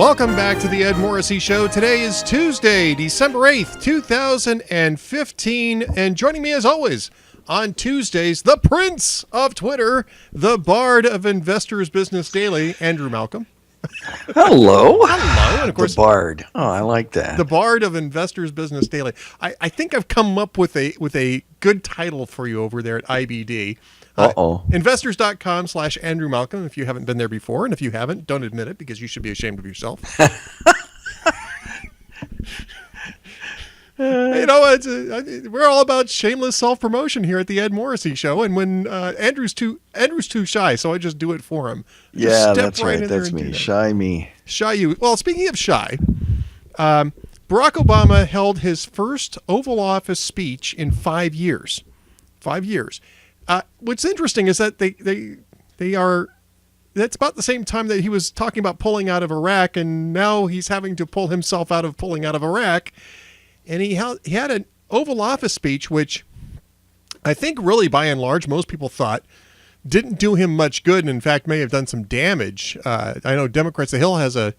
Welcome back to the Ed Morrissey Show. Today is Tuesday, December 8th, 2015. And joining me as always on Tuesdays, the Prince of Twitter, the Bard of Investors Business Daily, Andrew Malcolm. Hello. Hello. And of course, the Bard. Oh, I like that. The Bard of Investors Business Daily. I think I've come up with a good title for you over there at IBD. Investors.com/Andrew Malcolm if you haven't been there before. And if you haven't, don't admit it because you should be ashamed of yourself. We're all about shameless self-promotion here at the Ed Morrissey Show. And when Andrew's too shy, so I just do it for him. Yeah, that's right. That's me. Shy me. Shy you. Well, speaking of shy, Barack Obama held his first Oval Office speech in 5 years. 5 years. What's interesting is that they are. That's about the same time that he was talking about pulling out of Iraq, and now he's having to pull himself out of pulling out of Iraq. And he had an Oval Office speech, which I think really, by and large, most people thought didn't do him much good, and in fact may have done some damage. I know Democrats. The Hill has a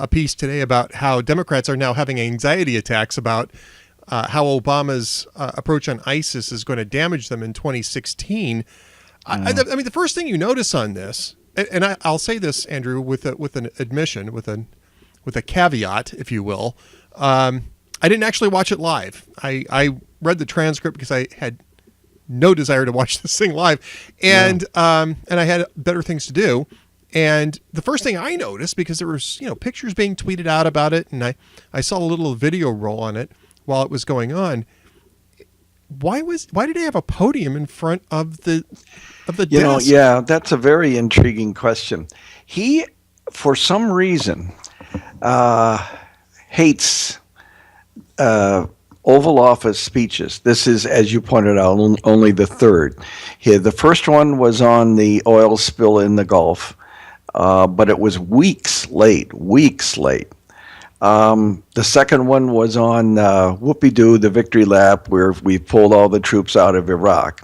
piece today about how Democrats are now having anxiety attacks about how Obama's approach on ISIS is going to damage them in 2016. I mean, the first thing you notice on this, and I'll say this, Andrew, with an admission, with a caveat, if you will. I didn't actually watch it live. I read the transcript because I had no desire to watch this thing live, and I had better things to do. And the first thing I noticed, because there was pictures being tweeted out about it, and I saw a little video roll on it while it was going on. Why did they have a podium in front of the desk? Yeah, that's a very intriguing question. He, for some reason, hates Oval Office speeches. This is, as you pointed out, only the third. The first one was on the oil spill in the Gulf, but it was weeks late. The second one was on Whoopie-Doo, the victory lap, where we pulled all the troops out of Iraq.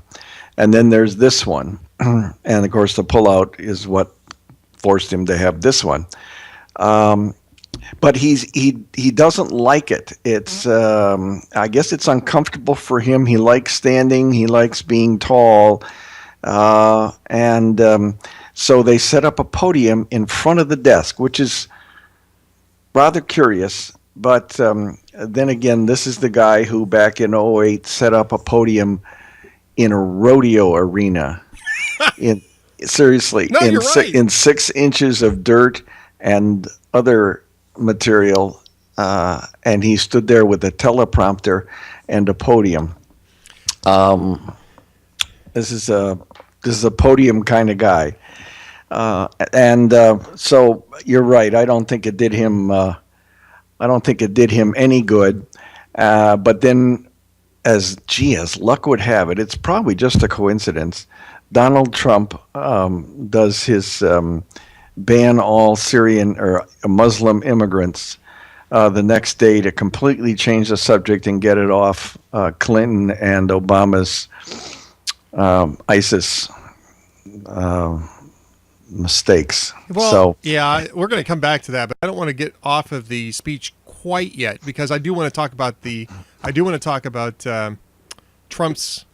And then there's this one. And, of course, the pullout is what forced him to have this one. But he doesn't like it. It's I guess it's uncomfortable for him. He likes standing. He likes being tall. So they set up a podium in front of the desk, which is rather curious, but then again, this is the guy who back in '08 set up a podium in a rodeo arena. In 6 inches of dirt and other material, and he stood there with a teleprompter and a podium. This is a podium kind of guy. So you're right. I don't think it did him any good. But then, as luck would have it, it's probably just a coincidence. Donald Trump does his ban all Syrian or Muslim immigrants the next day to completely change the subject and get it off Clinton and Obama's ISIS mistakes. Well, yeah, we're going to come back to that, but I don't want to get off of the speech quite yet because I do want to talk about Trump's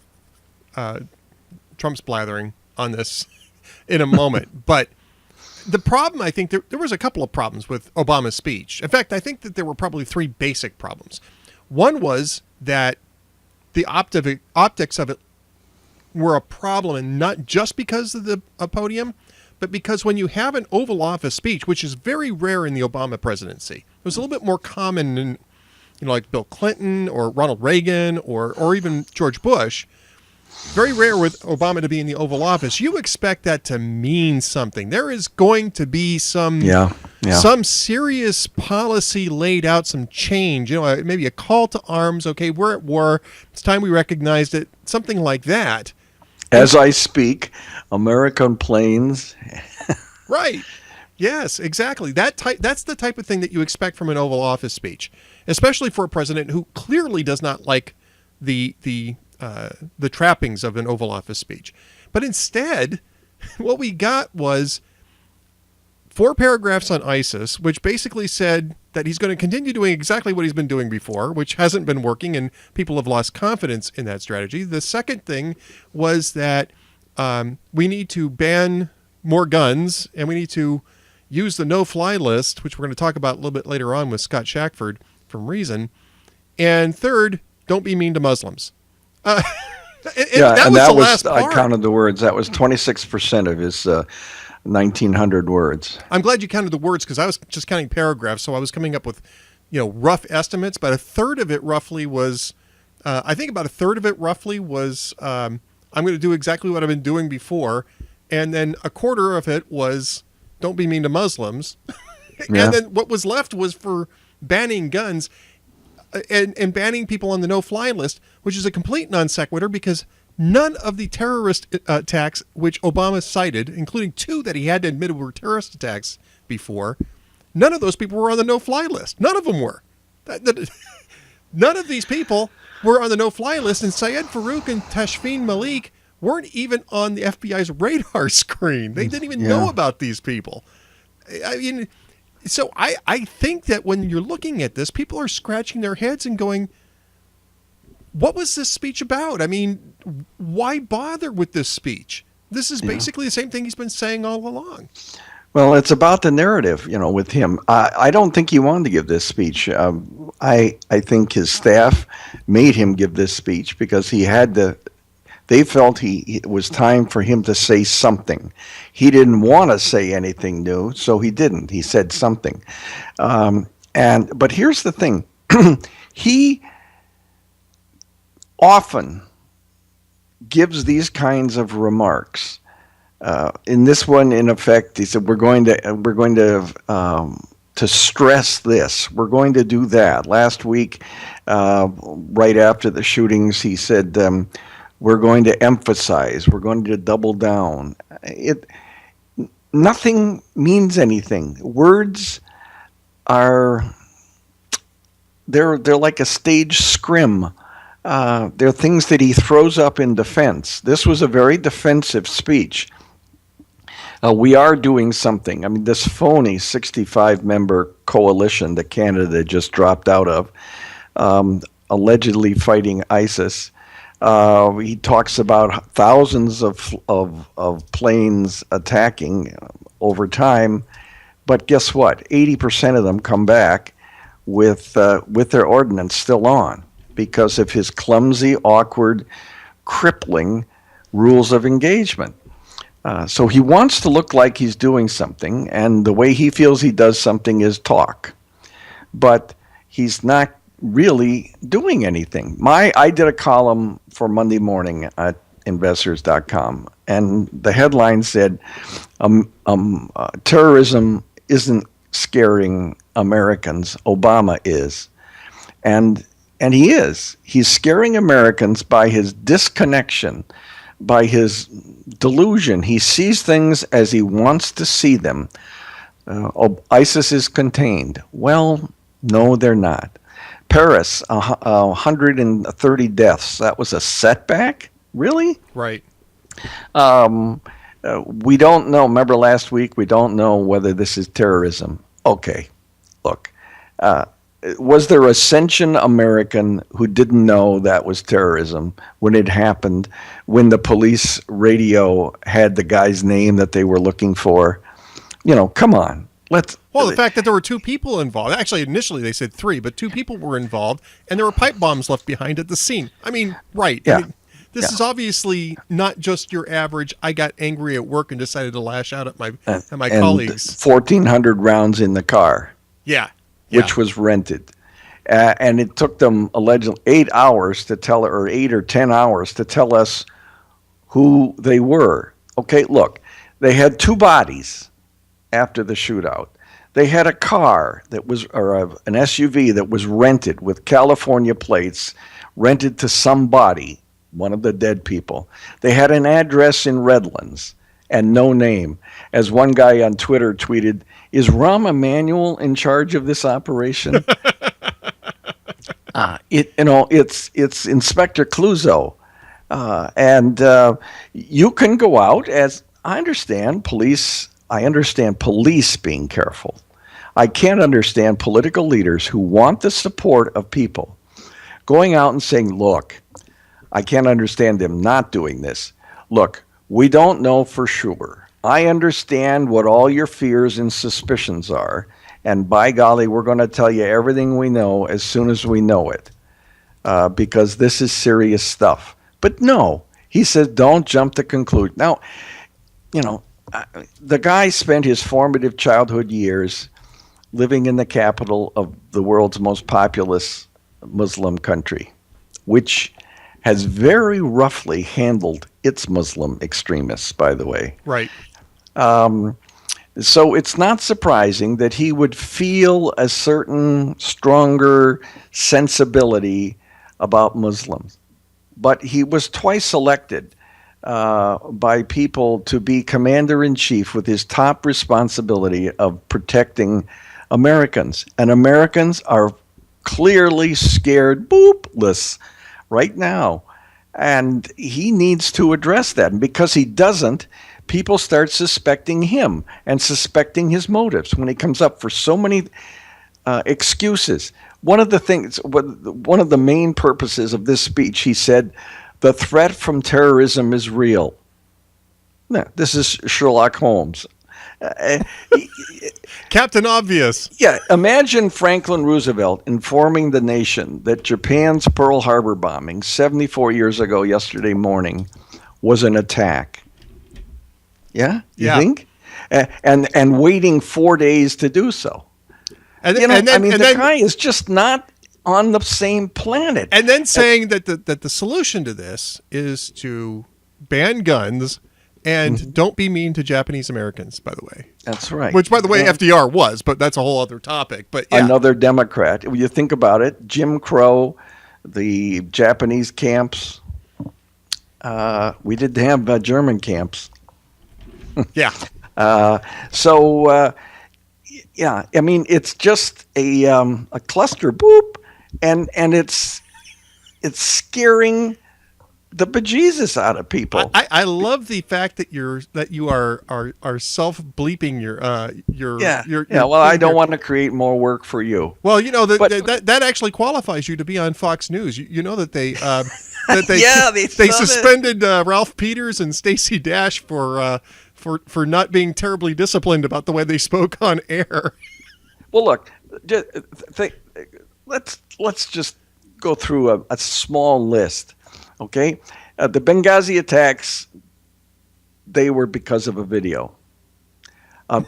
blathering on this in a moment. But the problem, I think there was a couple of problems with Obama's speech. In fact, I think that there were probably three basic problems. One was that the optics of it were a problem, and not just because of the podium, but because when you have an Oval Office speech, which is very rare in the Obama presidency, it was a little bit more common in, like Bill Clinton or Ronald Reagan or even George Bush. Very rare with Obama to be in the Oval Office. You expect that to mean something. There is going to be some serious policy laid out, some change. Maybe a call to arms. Okay, we're at war. It's time we recognized it. Something like that. As I speak, American planes. Right. Yes, exactly. That's the type of thing that you expect from an Oval Office speech, especially for a president who clearly does not like the trappings of an Oval Office speech. But instead, what we got was 4 paragraphs on ISIS, which basically said that he's going to continue doing exactly what he's been doing before, which hasn't been working, and people have lost confidence in that strategy. The second thing was that we need to ban more guns, and we need to use the no-fly list, which we're going to talk about a little bit later on with Scott Shackford from Reason. And third, don't be mean to Muslims. And that was that the was, last part. I counted the words. That was 26% of his 1,900 words. I'm glad you counted the words, because I was just counting paragraphs, so I was coming up with, rough estimates. But a third of it roughly was, I think about a third of it roughly was, I'm going to do exactly what I've been doing before, and then a quarter of it was, don't be mean to Muslims, Yeah. and then what was left was for banning guns. And banning people on the no-fly list, which is a complete non sequitur, because none of the terrorist attacks which Obama cited, including 2 that he had to admit were terrorist attacks before, none of those people were on the no-fly list. None of them were. None of these people were on the no-fly list, and Syed Farouk and Tashfeen Malik weren't even on the FBI's radar screen. They didn't even know about these people. I mean... So I think that when you're looking at this, people are scratching their heads and going, what was this speech about? I mean, why bother with this speech? This is basically the same thing he's been saying all along. Well, it's about the narrative, with him. I don't think he wanted to give this speech. I think his staff made him give this speech because he had to. They felt it was time for him to say something. He didn't want to say anything new, so he didn't. He said something. But here's the thing. He often gives these kinds of remarks. In this one, in effect, he said, we're going to stress this. We're going to do that. Last week, right after the shootings, he said, we're going to emphasize. We're going to double down. Nothing means anything. Words they're like a stage scrim. They're things that he throws up in defense. This was a very defensive speech. We are doing something. I mean, this phony 65-member coalition that Canada just dropped out of, allegedly fighting ISIS. He talks about thousands of planes attacking over time, but guess what? 80% of them come back with their ordnance still on because of his clumsy, awkward, crippling rules of engagement. So he wants to look like he's doing something, and the way he feels he does something is talk. But he's not really doing anything. I did a column for Monday morning at investors.com, and the headline said, terrorism isn't scaring Americans, Obama is. And he is. He's scaring Americans by his disconnection, by his delusion. He sees things as he wants to see them. ISIS is contained. Well, no, they're not. Paris, 130 deaths. That was a setback? Really? Right. We don't know. Remember last week, we don't know whether this is terrorism. Okay, look. Was there a sentient American who didn't know that was terrorism when it happened, when the police radio had the guy's name that they were looking for? Come on. Well, the fact that there were 2 people involved. Actually, initially they said 3, but 2 people were involved, and there were pipe bombs left behind at the scene. I mean, right. Yeah. I mean, this is obviously not just your average, I got angry at work and decided to lash out at my colleagues. 1,400 rounds in the car. Yeah. Which was rented. And it took them allegedly 8 hours to tell, or 8 or 10 hours to tell us who they were. Okay, look, they had 2 bodies after the shootout. They had a car that was, or an SUV that was rented with California plates, rented to somebody, one of the dead people. They had an address in Redlands and no name. As one guy on Twitter tweeted, is Rahm Emanuel in charge of this operation? It's Inspector Clouseau. And you can go out, as I understand, police I understand police being careful. I can't understand political leaders who want the support of people going out and saying, look, I can't understand them not doing this. Look, we don't know for sure. I understand what all your fears and suspicions are. And by golly, we're going to tell you everything we know as soon as we know it, because this is serious stuff. But no, he says, don't jump to conclusion. Now, you know, the guy spent his formative childhood years living in the capital of the world's most populous Muslim country, which has very roughly handled its Muslim extremists, by the way. Right. So it's not surprising that he would feel a certain stronger sensibility about Muslims. But he was twice elected by people to be commander-in-chief with his top responsibility of protecting Americans. And Americans are clearly scared boopless right now. And he needs to address that. And because he doesn't, people start suspecting him and suspecting his motives when he comes up for so many excuses. One of the main purposes of this speech, he said, the threat from terrorism is real. No, this is Sherlock Holmes. Captain Obvious. Yeah, imagine Franklin Roosevelt informing the nation that Japan's Pearl Harbor bombing 74 years ago yesterday morning was an attack. Yeah, you think? And waiting 4 days to do so. And then, the guy is just not on the same planet. And then saying that the solution to this is to ban guns and don't be mean to Japanese Americans, by the way. That's right. Which, by the way, FDR was, but that's a whole other topic. But yeah. Another Democrat. When you think about it, Jim Crow, the Japanese camps, we did have German camps. Yeah. Yeah, I mean, it's just a cluster boop, and it's scaring the bejesus out of people. I love the fact that you are self bleeping your Well, I don't want to create more work for you. Well, you know that actually qualifies you to be on Fox News. You know that they they suspended Ralph Peters and Stacey Dash for not being terribly disciplined about the way they spoke on air. Well, look, let's just go through a small list, okay? The Benghazi attacks, they were because of a video.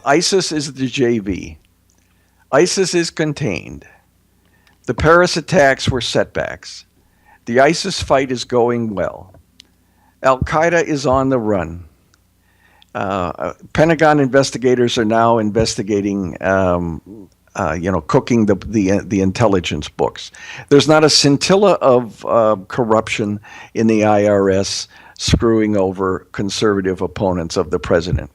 ISIS is the JV. ISIS is contained. The Paris attacks were setbacks. The ISIS fight is going well. Al-Qaeda is on the run. Pentagon investigators are now investigating, cooking the intelligence books. There's not a scintilla of corruption in the IRS screwing over conservative opponents of the president.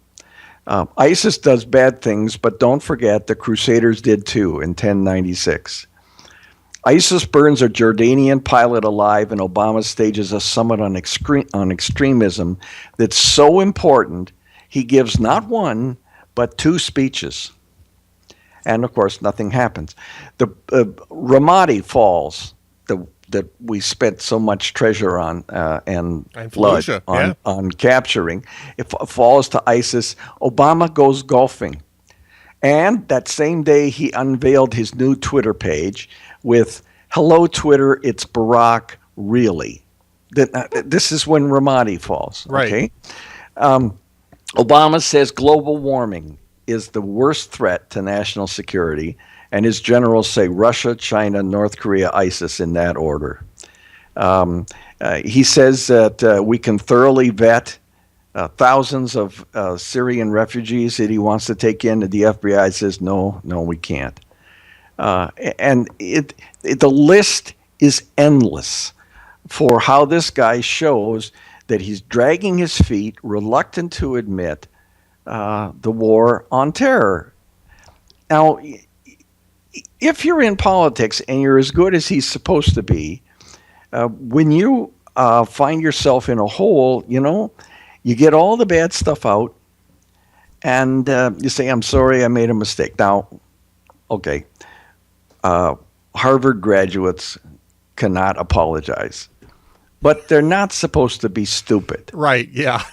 ISIS does bad things, but don't forget the Crusaders did too in 1096. ISIS burns a Jordanian pilot alive, and Obama stages a summit on extremism that's so important he gives not one, but two speeches. And, of course, nothing happens. The Ramadi falls that we spent so much treasure on and blood on capturing. It falls to ISIS. Obama goes golfing. And that same day, he unveiled his new Twitter page with, "Hello, Twitter, it's Barack, really." This is when Ramadi falls. Right. Okay? Obama says global warming is the worst threat to national security, and his generals say Russia, China, North Korea, ISIS in that order. He says that we can thoroughly vet thousands of Syrian refugees that he wants to take in, and the FBI says, no, we can't. And the list is endless for how this guy shows that he's dragging his feet, reluctant to admit the war on terror. Now, if you're in politics and you're as good as he's supposed to be, when you find yourself in a hole, you get all the bad stuff out, and you say, "I'm sorry, I made a mistake." Now, okay, uh, Harvard graduates cannot apologize, but they're not supposed to be stupid. Right. Yeah.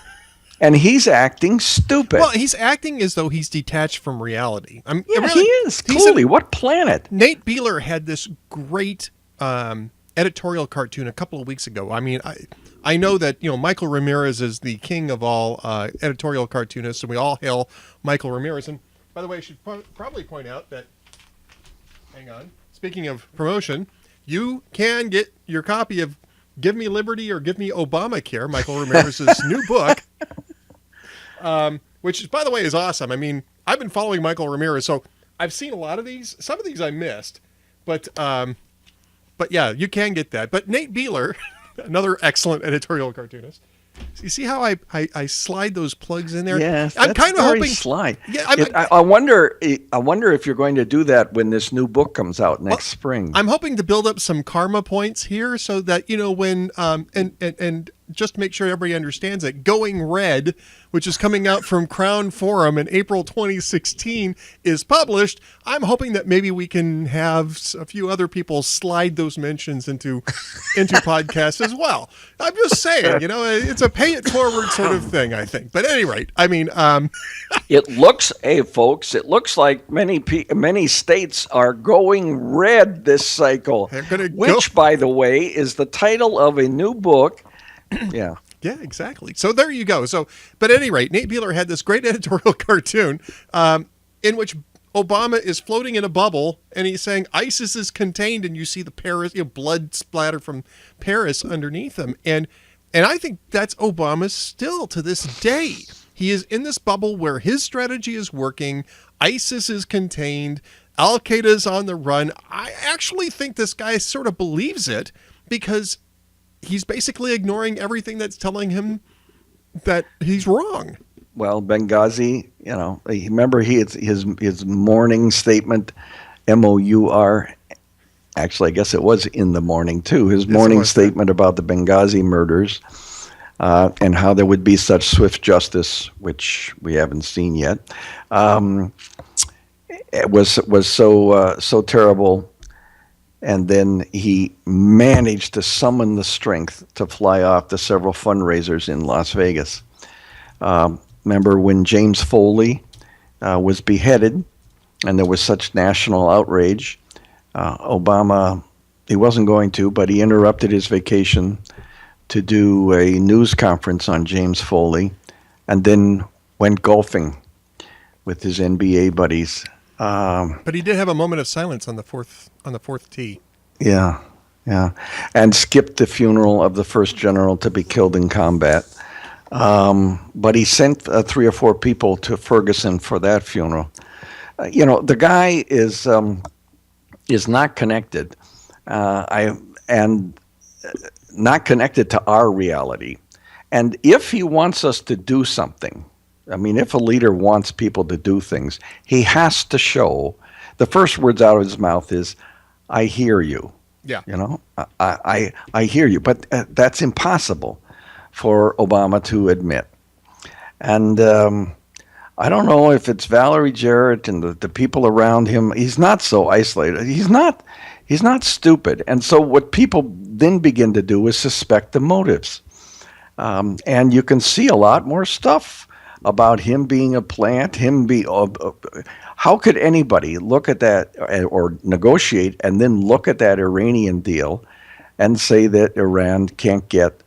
And he's acting stupid. Well, he's acting as though he's detached from reality. Yeah, he really, is. Clearly. What planet? Nate Beeler had this great editorial cartoon a couple of weeks ago. I know that Michael Ramirez is the king of all editorial cartoonists, and we all hail Michael Ramirez. And by the way, I should probably point out that. Hang on. Speaking of promotion, you can get your copy of "Give Me Liberty" or "Give Me Obamacare," Michael Ramirez's new book. Which, by the way, is awesome. I mean, I've been following Michael Ramirez, so I've seen a lot of these. Some of these I missed, but yeah, you can get that. But Nate Beeler, another excellent editorial cartoonist. You see how I slide those plugs in there? Yes, I'm kind of hoping. Slide. Yeah, I wonder. I wonder if you're going to do that when this new book comes out next spring. I'm hoping to build up some karma points here, so that when and just make sure everybody understands that Going Red, which is coming out from Crown Forum in April 2016, is published. I'm hoping that maybe we can have a few other people slide those mentions into podcasts as well. I'm just saying, it's a pay it forward sort of thing, I think. But at any rate, it looks, hey folks, it looks like many states are going red this cycle, which, by the way, is the title of a new book. Yeah. Yeah, exactly. So there you go. But at any rate, Nate Beeler had this great editorial cartoon in which Obama is floating in a bubble, and he's saying ISIS is contained, and you see the Paris, blood splatter from Paris underneath him, and I think that's Obama still to this day. He is in this bubble where his strategy is working. ISIS is contained. Al Qaeda's on the run. I actually think this guy sort of believes it because he's basically ignoring everything that's telling him that he's wrong. Well, Benghazi, remember his morning statement, MOUR. Actually, I guess it was in the morning too. His morning statement about the Benghazi murders and how there would be such swift justice, which we haven't seen yet. It was so terrible. And then he managed to summon the strength to fly off to several fundraisers in Las Vegas. Remember when James Foley was beheaded and there was such national outrage? Obama, he wasn't going to, but he interrupted his vacation to do a news conference on James Foley and then went golfing with his NBA buddies. But he did have a moment of silence on the fourth tee. Yeah, and skipped the funeral of the first general to be killed in combat. But he sent 3 or 4 people to Ferguson for that funeral. The guy is not connected, and not connected to our reality. And if he wants us to do something, if a leader wants people to do things, he has to show. The first words out of his mouth is, "I hear you." Yeah. I hear you, but that's impossible for Obama to admit. And I don't know if it's Valerie Jarrett and the people around him. He's not so isolated. He's not stupid. And so what people then begin to do is suspect the motives. And you can see a lot more stuff about him being a plant, how could anybody look at that or negotiate and then look at that Iranian deal and say that Iran can't get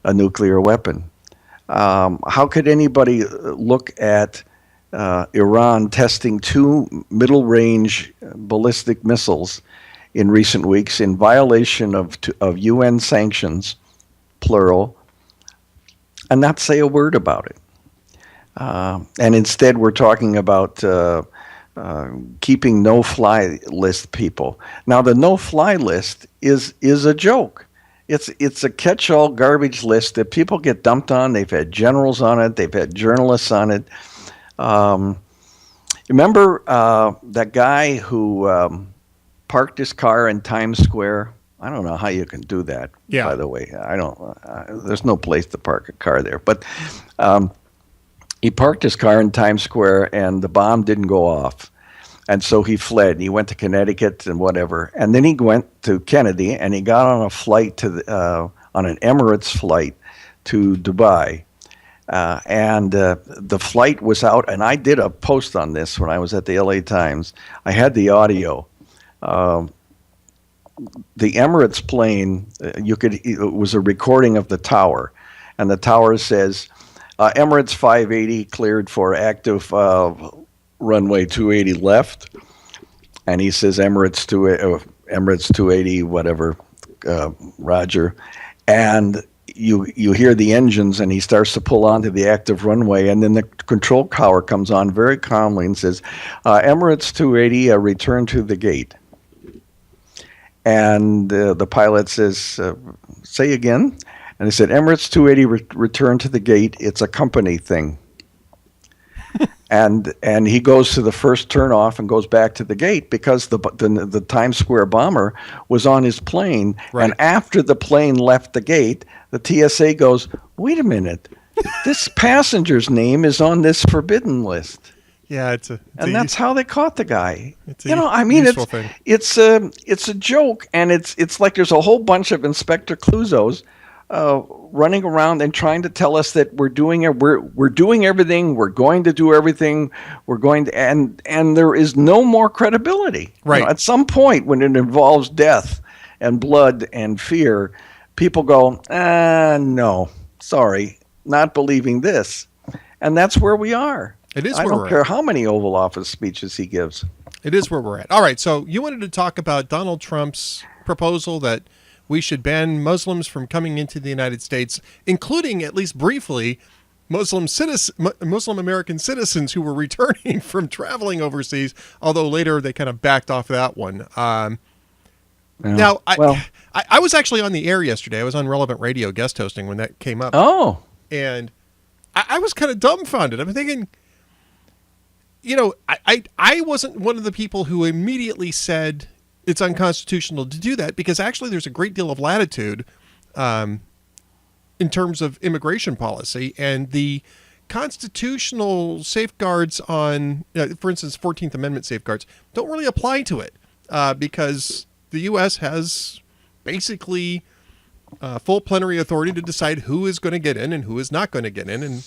a nuclear weapon? How could anybody look at Iran testing 2 middle-range ballistic missiles in recent weeks in violation of UN sanctions, plural, and not say a word about it? And instead, we're talking about keeping no-fly list people. Now, the no-fly list is a joke. It's a catch-all garbage list that people get dumped on. They've had generals on it. They've had journalists on it. Remember that guy who parked his car in Times Square? I don't know how you can do that. Yeah. By the way, I don't. There's no place to park a car there, but. He parked his car in Times Square, and the bomb didn't go off. And so he fled. He went to Connecticut and whatever. And then he went to Kennedy, and he got on a flight on an Emirates flight to Dubai. And the flight was out, and I did a post on this when I was at the LA Times. I had the audio. The Emirates plane, it was a recording of the tower, and the tower says, Emirates 580 cleared for active runway 280 left, and he says Emirates 280 whatever, Roger, and you hear the engines, and he starts to pull onto the active runway, and then the control tower comes on very calmly and says, Emirates 280 return to the gate. And the pilot says, say again. And he said, Emirates 280 return to the gate. It's a company thing. and he goes to the first turnoff and goes back to the gate because the Times Square bomber was on his plane. Right. And after the plane left the gate, the TSA goes, wait a minute, this passenger's name is on this forbidden list. Yeah, and that's how they caught the guy. It's a joke, and it's like there's a whole bunch of Inspector Clouseaus running around and trying to tell us that we're doing everything, we're going to do everything, and there is no more credibility. Right. At some point, when it involves death and blood and fear, people go, no, sorry, not believing this, and that's where we are. It is. I don't care how many Oval Office speeches he gives. It is where we're at. All right. So you wanted to talk about Donald Trump's proposal that we should ban Muslims from coming into the United States, including, at least briefly, Muslim American citizens who were returning from traveling overseas, although later they kind of backed off that one. Now, I was actually on the air yesterday. I was on Relevant Radio guest hosting when that came up. Oh. And I was kind of dumbfounded. I'm thinking, I wasn't one of the people who immediately said it's unconstitutional to do that, because actually there's a great deal of latitude in terms of immigration policy, and the constitutional safeguards on, for instance, 14th Amendment safeguards don't really apply to it because the U.S. has basically full plenary authority to decide who is going to get in and who is not going to get in, and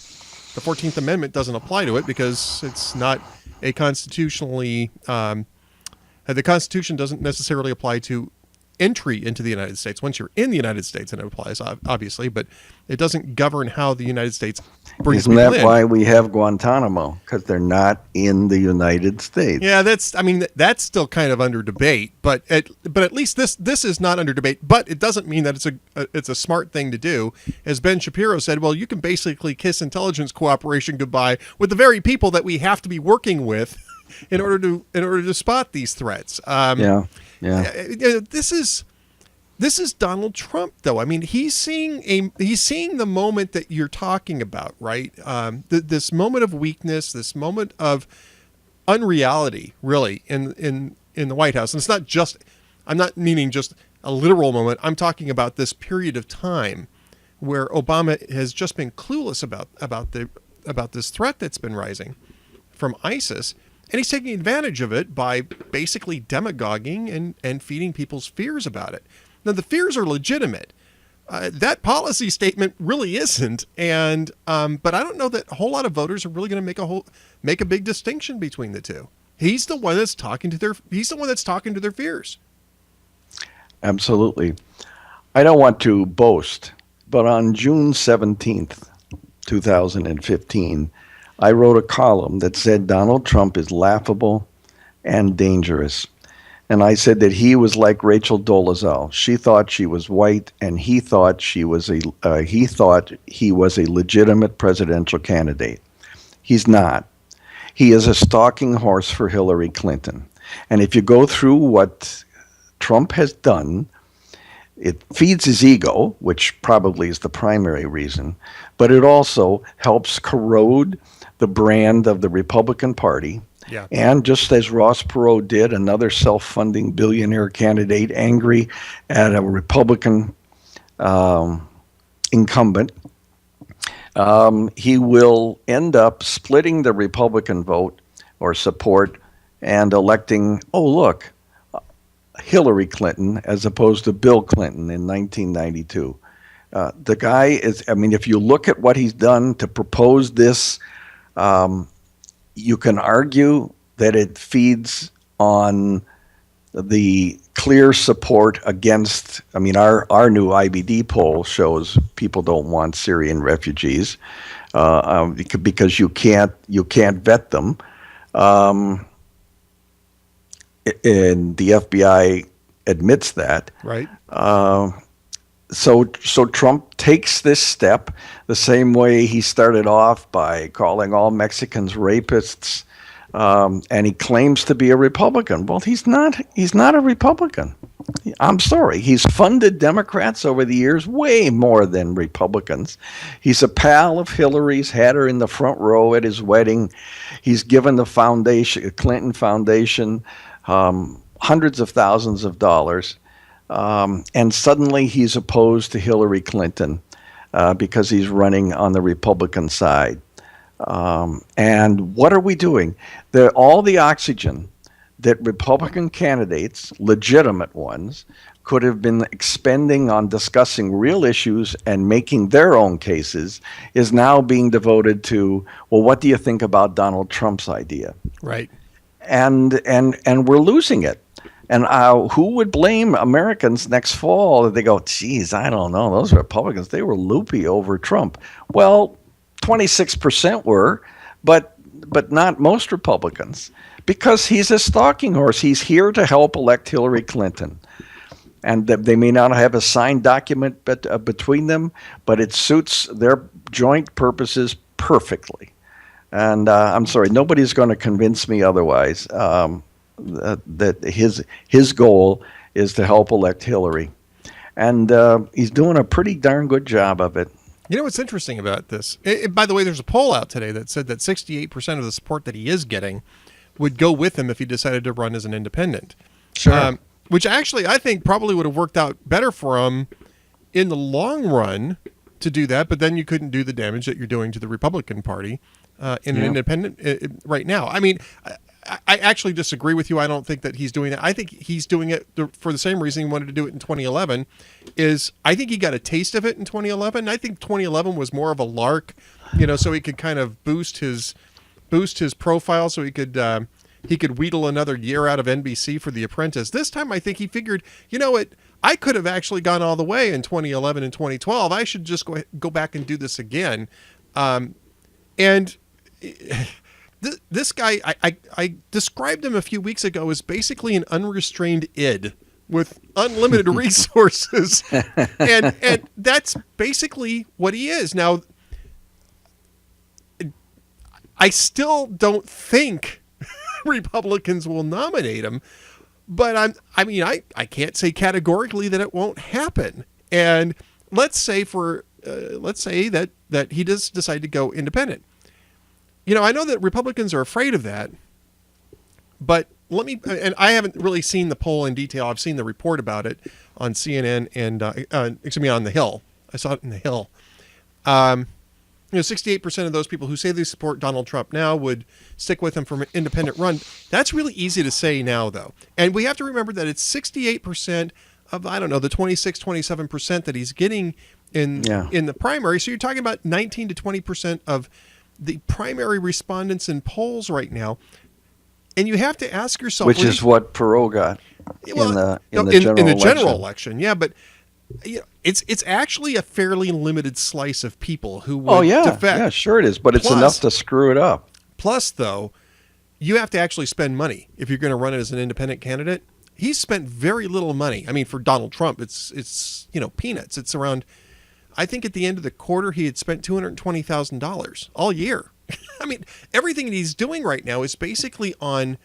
the 14th Amendment doesn't apply to it because it's not a constitutionally, the Constitution doesn't necessarily apply to entry into the United States. Once you're in the United States, and it applies, obviously, but it doesn't govern how the United States brings people in. Isn't that why we have Guantanamo? Because they're not in the United States. Yeah, that's still kind of under debate, but at least this is not under debate. But it doesn't mean that it's a smart thing to do. As Ben Shapiro said, well, you can basically kiss intelligence cooperation goodbye with the very people that we have to be working with in order to spot these threats. Yeah. This is Donald Trump, though. I mean, he's seeing the moment that you're talking about, right? This moment of weakness, this moment of unreality, really, in the White House. And it's not just, I'm not meaning just a literal moment. I'm talking about this period of time where Obama has just been clueless about this threat that's been rising from ISIS. And he's taking advantage of it by basically demagoguing and feeding people's fears about it. Now, the fears are legitimate. That policy statement really isn't. And but I don't know that a whole lot of voters are really going to make a big distinction between the two. He's the one that's talking to their fears. Absolutely. I don't want to boast, but on June 17th, 2015, I wrote a column that said Donald Trump is laughable and dangerous. And I said that he was like Rachel Dolezal. She thought she was white, and he thought he was a legitimate presidential candidate. He's not. He is a stalking horse for Hillary Clinton. And if you go through what Trump has done, it feeds his ego, which probably is the primary reason, but it also helps corrode the brand of the Republican Party. Yeah. And just as Ross Perot did, another self-funding billionaire candidate angry at a Republican incumbent, He will end up splitting the Republican vote or support and electing, oh, look, Hillary Clinton as opposed to Bill Clinton in 1992. The guy is, I mean, if you look at what he's done to propose this, you can argue that it feeds on the clear support against, I mean, our new IBD poll shows people don't want Syrian refugees because you can't vet them. And the FBI admits that. Right. So Trump takes this step the same way he started off by calling all Mexicans rapists, and he claims to be a Republican. Well, he's not. He's not a Republican. I'm sorry. He's funded Democrats over the years way more than Republicans. He's a pal of Hillary's, had her in the front row at his wedding. He's given the foundation, Clinton Foundation, hundreds of thousands of dollars. And suddenly he's opposed to Hillary Clinton because he's running on the Republican side. And what are we doing? All the oxygen that Republican candidates, legitimate ones, could have been expending on discussing real issues and making their own cases is now being devoted to, well, what do you think about Donald Trump's idea? Right. And we're losing it. And who would blame Americans next fall if they go, geez, I don't know, those Republicans, they were loopy over Trump. Well, 26% were, but not most Republicans, because he's a stalking horse. He's here to help elect Hillary Clinton. And they may not have a signed document between them, but it suits their joint purposes perfectly. And I'm sorry, nobody's going to convince me otherwise. That his goal is to help elect Hillary, and he's doing a pretty darn good job of it. You know what's interesting about this? By the way, there's a poll out today that said that 68% of the support that he is getting would go with him if he decided to run as an independent. Sure. Which actually I think probably would have worked out better for him in the long run to do that, but then you couldn't do the damage that you're doing to the Republican Party in an independent right now. I mean, I actually disagree with you. I don't think that he's doing that. I think he's doing it for the same reason he wanted to do it in 2011. Is I think he got a taste of it in 2011. I think 2011 was more of a lark, so he could kind of boost his profile, so he could wheedle another year out of NBC for The Apprentice. This time, I think he figured, you know what, I could have actually gone all the way in 2011 and 2012. I should just go back and do this again, and. This guy, I described him a few weeks ago as basically an unrestrained id with unlimited resources, and that's basically what he is. Now, I still don't think Republicans will nominate him, but I can't say categorically that it won't happen. And let's say that he does decide to go independent. I know that Republicans are afraid of that, but and I haven't really seen the poll in detail. I've seen the report about it on CNN and, on The Hill. I saw it in The Hill. 68% of those people who say they support Donald Trump now would stick with him from an independent run. That's really easy to say now, though. And we have to remember that it's 68% of, the 26, 27% that he's getting in the primary. So you're talking about 19 to 20% of the primary respondents in polls right now, and you have to ask yourself, which is what Perot got in the general election. Yeah, but it's actually a fairly limited slice of people who would defect. Yeah, sure it is, but it's enough to screw it up. Plus, though, you have to actually spend money if you're going to run it as an independent candidate. He's spent very little money. I mean, for Donald Trump, it's peanuts. It's around. I think at the end of the quarter, he had spent $220,000 all year. I mean, everything that he's doing right now is basically on,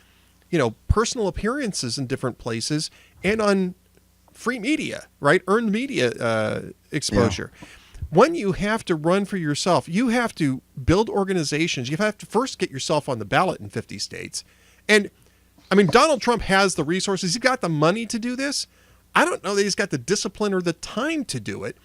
personal appearances in different places and on free media, right? Earned media exposure. Yeah. When you have to run for yourself, you have to build organizations. You have to first get yourself on the ballot in 50 states. And, Donald Trump has the resources. He's got the money to do this. I don't know that he's got the discipline or the time to do it.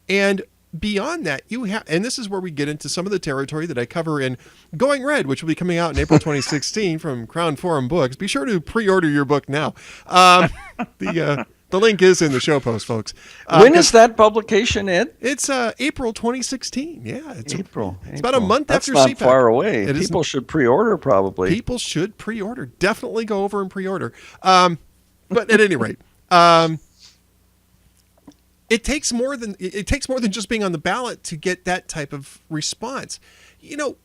And beyond that, you have, and this is where we get into some of the territory that I cover in Going Red, which will be coming out in April 2016 from Crown Forum Books. Be sure to pre-order your book now. The link is in the show post, folks. When is that publication, Ed? It's April 2016. Yeah, it's April. It's about a month That's after not CPAC. far away. People should pre-order, probably. People should pre-order. Definitely go over and pre-order. But at any rate, it takes more than just being on the ballot to get that type of response. You know,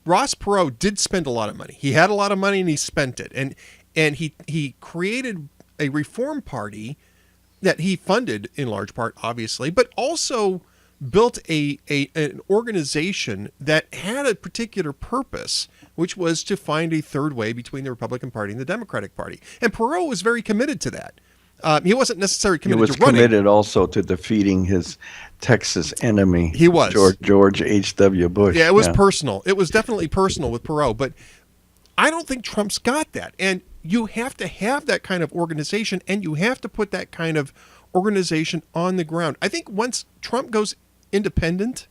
Ross Perot did spend a lot of money. He had a lot of money and he spent it, and he created a reform party that he funded in large part, obviously, but also built an organization that had a particular purpose, which was to find a third way between the Republican Party and the Democratic Party. And Perot was very committed to that. He wasn't necessarily committed to running. He was committed also to defeating his Texas enemy. He was. George H.W. Bush. Yeah, it was personal. It was definitely personal with Perot, but I don't think Trump's got that. And you have to have that kind of organization, and you have to put that kind of organization on the ground. I think once Trump goes independent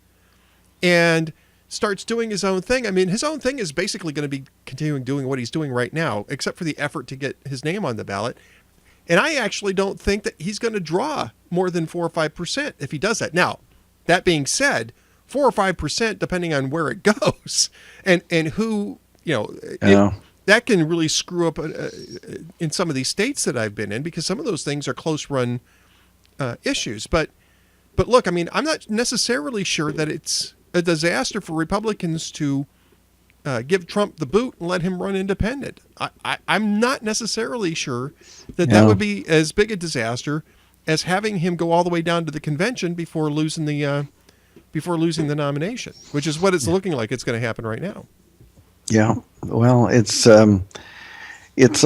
and starts doing his own thing, I mean, his own thing is basically going to be continuing doing what he's doing right now, except for the effort to get his name on the ballot. And I actually don't think that he's going to draw more than 4 or 5% if he does that. Now, that being said, 4 or 5%, depending on where it goes and who, that can really screw up in some of these states that I've been in, because some of those things are close run issues. But look, I mean, I'm not necessarily sure that it's a disaster for Republicans to give Trump the boot and let him run independent. I'm not necessarily sure that would be as big a disaster as having him go all the way down to the convention before losing the nomination, which is what it's looking like it's going to happen right now. Yeah, well, it's a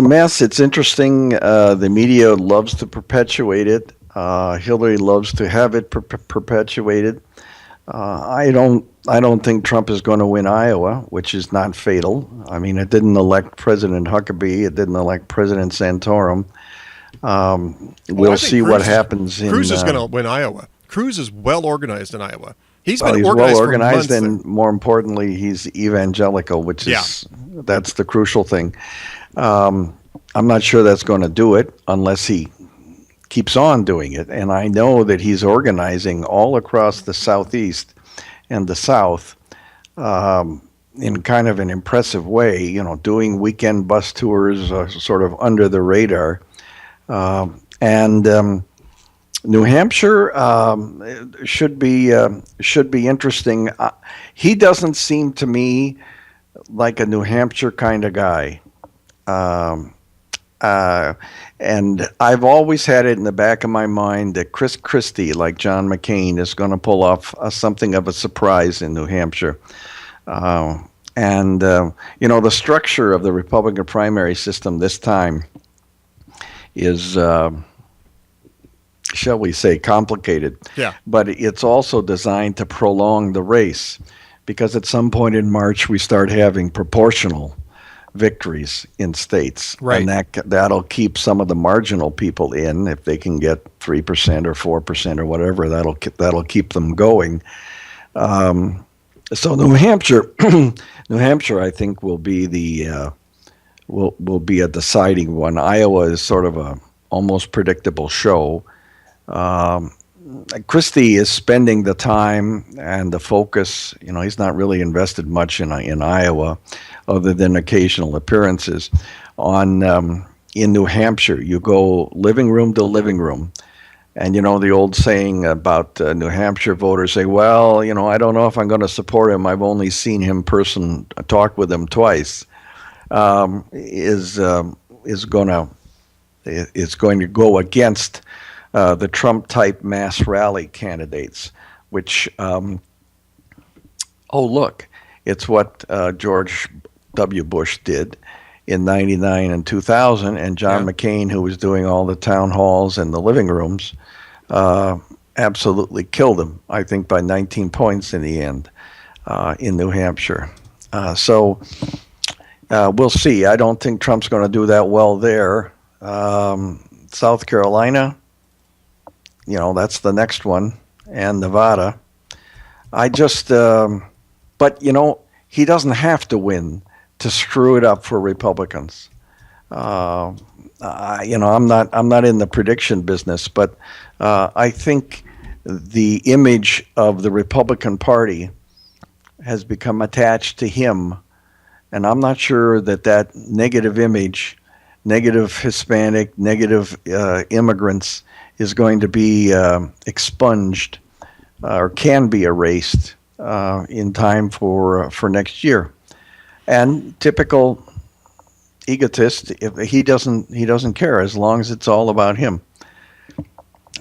mess. It's interesting. The media loves to perpetuate it. Hillary loves to have it perpetuated. I don't think Trump is going to win Iowa, which is not fatal. I mean, it didn't elect President Huckabee. It didn't elect President Santorum. We'll see what happens. Cruz is going to win Iowa. Cruz is well organized in Iowa. He's well organized, and more importantly, he's evangelical, which is that's the crucial thing. I'm not sure that's going to do it unless he keeps on doing it. And I know that he's organizing all across the Southeast and the South in kind of an impressive way, doing weekend bus tours sort of under the radar. New Hampshire should be interesting. He doesn't seem to me like a New Hampshire kind of guy. And I've always had it in the back of my mind that Chris Christie, like John McCain, is going to pull off something of a surprise in New Hampshire. The structure of the Republican primary system this time is, shall we say, complicated. Yeah. But it's also designed to prolong the race, because at some point in March we start having proportional victories in states, right? And that'll keep some of the marginal people in. If they can get 3% or 4% or whatever, that'll keep them going. So New Hampshire, I think will be will be a deciding one. Iowa is sort of a almost predictable show. Christie is spending the time and the focus. He's not really invested much in Iowa, other than occasional appearances. In New Hampshire, you go living room to living room, and the old saying about New Hampshire voters say, "Well, I don't know if I'm going to support him. I've only seen him talk with him twice." Is going to go against the Trump-type mass rally candidates, which, look, it's what George W. Bush did in 99 and 2000, and John McCain, who was doing all the town halls and the living rooms, absolutely killed him, I think, by 19 points in the end in New Hampshire. So we'll see. I don't think Trump's going to do that well there. South Carolina, that's the next one. and Nevada. I just, but he doesn't have to win to screw it up for Republicans. I'm not in the prediction business, but I think the image of the Republican Party has become attached to him, and I'm not sure that negative image, negative Hispanic, negative immigrants, is going to be expunged or can be erased in time for next year. And typical egotist, if he doesn't care as long as it's all about him.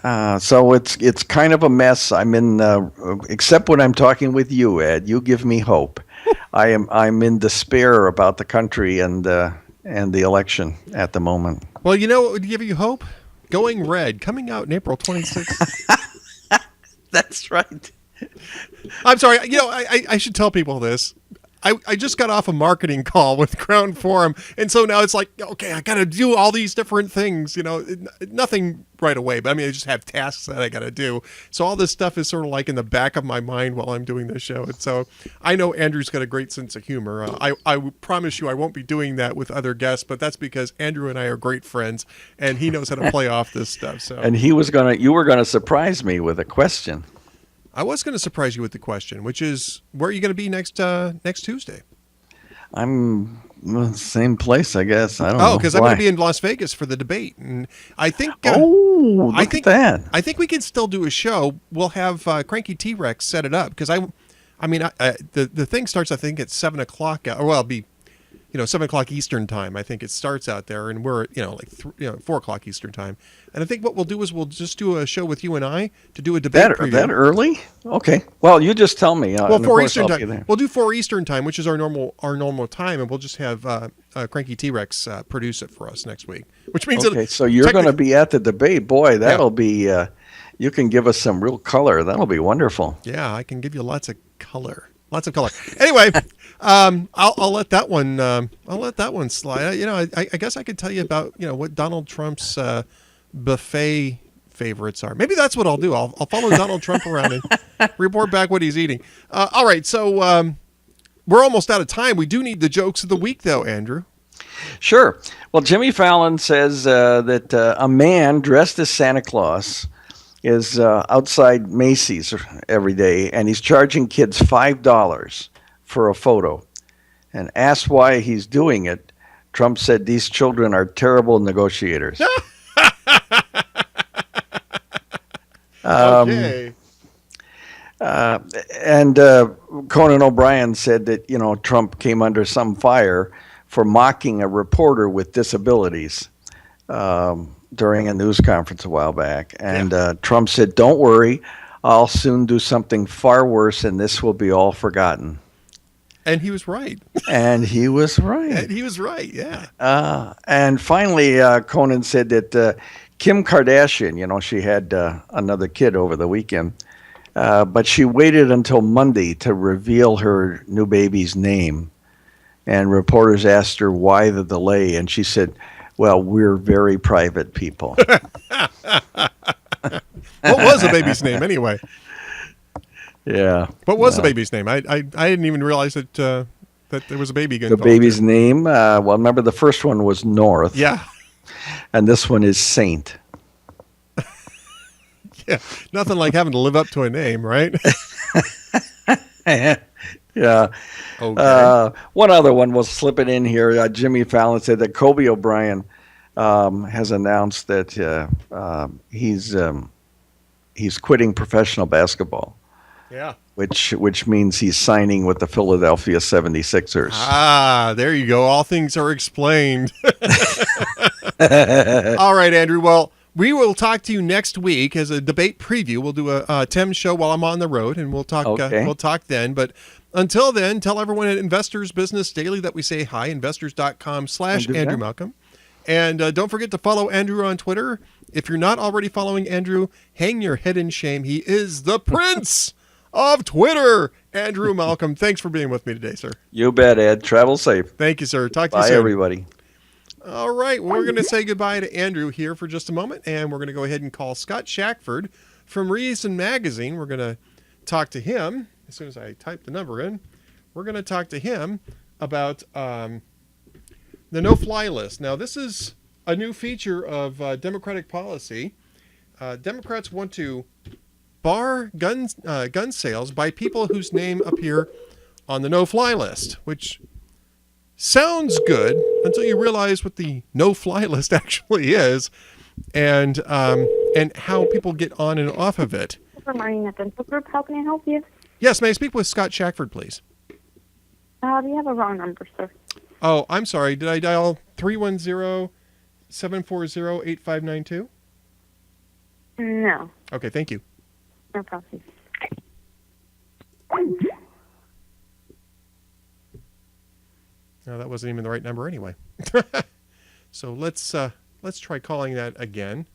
So it's kind of a mess. I'm in, except when I'm talking with you, Ed. You give me hope. I'm in despair about the country and the election at the moment. Well, you know what would give you hope? Going Red, coming out in April 26th. That's right. I'm sorry. I should tell people this. I just got off a marketing call with Crown Forum, and so now it's like, okay, I got to do all these different things, nothing right away, but I just have tasks that I got to do. So all this stuff is sort of like in the back of my mind while I'm doing this show. And so I know Andrew's got a great sense of humor. I promise you I won't be doing that with other guests, but that's because Andrew and I are great friends, and he knows how to play off this stuff. So. And you were going to surprise me with a question. I was going to surprise you with the question, which is, where are you going to be next Tuesday? I'm same place, I guess. I don't know. Oh, because I'm going to be in Las Vegas for the debate, and I think. Look at that! I think we can still do a show. We'll have Cranky T-Rex set it up because the thing starts I think at 7 o'clock. Or well, it'll be 7 o'clock Eastern time. I think it starts out there, and we're at 4 o'clock Eastern time. And I think what we'll do is we'll just do a show with you and I to do a debate preview. That early? Okay. Well, you just tell me. Well, 4 Eastern time. We'll do 4 Eastern time, which is our normal time, and we'll just have Cranky T-Rex produce it for us next week. Which means okay. So you're going to be at the debate, boy. That'll be. You can give us some real color. That'll be wonderful. Yeah, I can give you lots of color. Lots of color. Anyway, I'll let that one. I'll let that one slide. I guess I could tell you about what Donald Trump's buffet favorites are. Maybe that's what I'll do. I'll follow Donald Trump around and report back what he's eating. All right, so we're almost out of time. We do need the jokes of the week, though, Andrew. Sure. Well, Jimmy Fallon says that a man dressed as Santa Claus is outside Macy's every day, and he's charging kids $5 for a photo. And asked why he's doing it, Trump said these children are terrible negotiators. Okay. And Conan O'Brien said that, Trump came under some fire for mocking a reporter with disabilities during a news conference a while back. And Trump said, don't worry, I'll soon do something far worse, and this will be all forgotten. And he was right. And he was right. And he was right, yeah. And finally, Conan said that Kim Kardashian, she had another kid over the weekend, but she waited until Monday to reveal her new baby's name. And reporters asked her why the delay, and she said, well, we're very private people. What was the baby's name anyway? Yeah. What was the baby's name? I didn't even realize that there was a baby going. The baby's name, well, remember the first one was North. Yeah. And this one is Saint. Yeah. Nothing like having to live up to a name, right? Yeah. Okay. One other one, we'll slip it in here. Jimmy Fallon said that Kobe O'Brien has announced that he's quitting professional basketball. Yeah. Which means he's signing with the Philadelphia 76ers. Ah, there you go. All things are explained. All right, Andrew. Well, we will talk to you next week as a debate preview. We'll do a TEMS show while I'm on the road, and we'll talk. Okay. We'll talk then. But until then, tell everyone at Investors Business Daily that we say hi. Investors.com/Andrew Malcolm. And don't forget to follow Andrew on Twitter. If you're not already following Andrew, hang your head in shame. He is the prince of Twitter. Andrew Malcolm, thanks for being with me today, sir. You bet, Ed. Travel safe. Thank you, sir. Talk to you soon. Bye, everybody. All right. Well, we're going to say goodbye to Andrew here for just a moment, and we're going to go ahead and call Scott Shackford, from Reason Magazine. We're going to talk to him as soon as I type the number in. We're going to talk to him about the no-fly list. Now, this is a new feature of Democratic policy. Democrats want to bar gun sales by people whose name appear on the no-fly list, which sounds good until you realize what the no-fly list actually is, and how people get on and off of it. Marina Dental Group, how can I help you? Yes, may I speak with Scott Shackford, please? You have a wrong number, sir. Oh, I'm sorry. Did I dial 310-740-8592? No, Okay, thank you. no problem. No, that wasn't even the right number anyway. So let's try calling that again.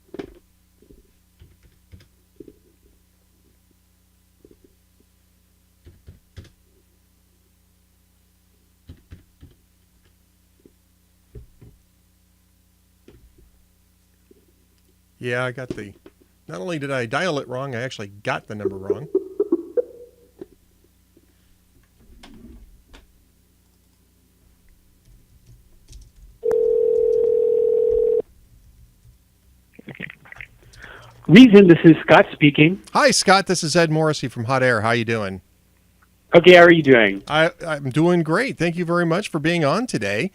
Yeah, I got not only did I dial it wrong, I actually got the number wrong. Reason, this is Scott speaking. Hi, Scott. This is Ed Morrissey from Hot Air. How you doing? Okay, how are you doing? I'm doing great. Thank you very much for being on today.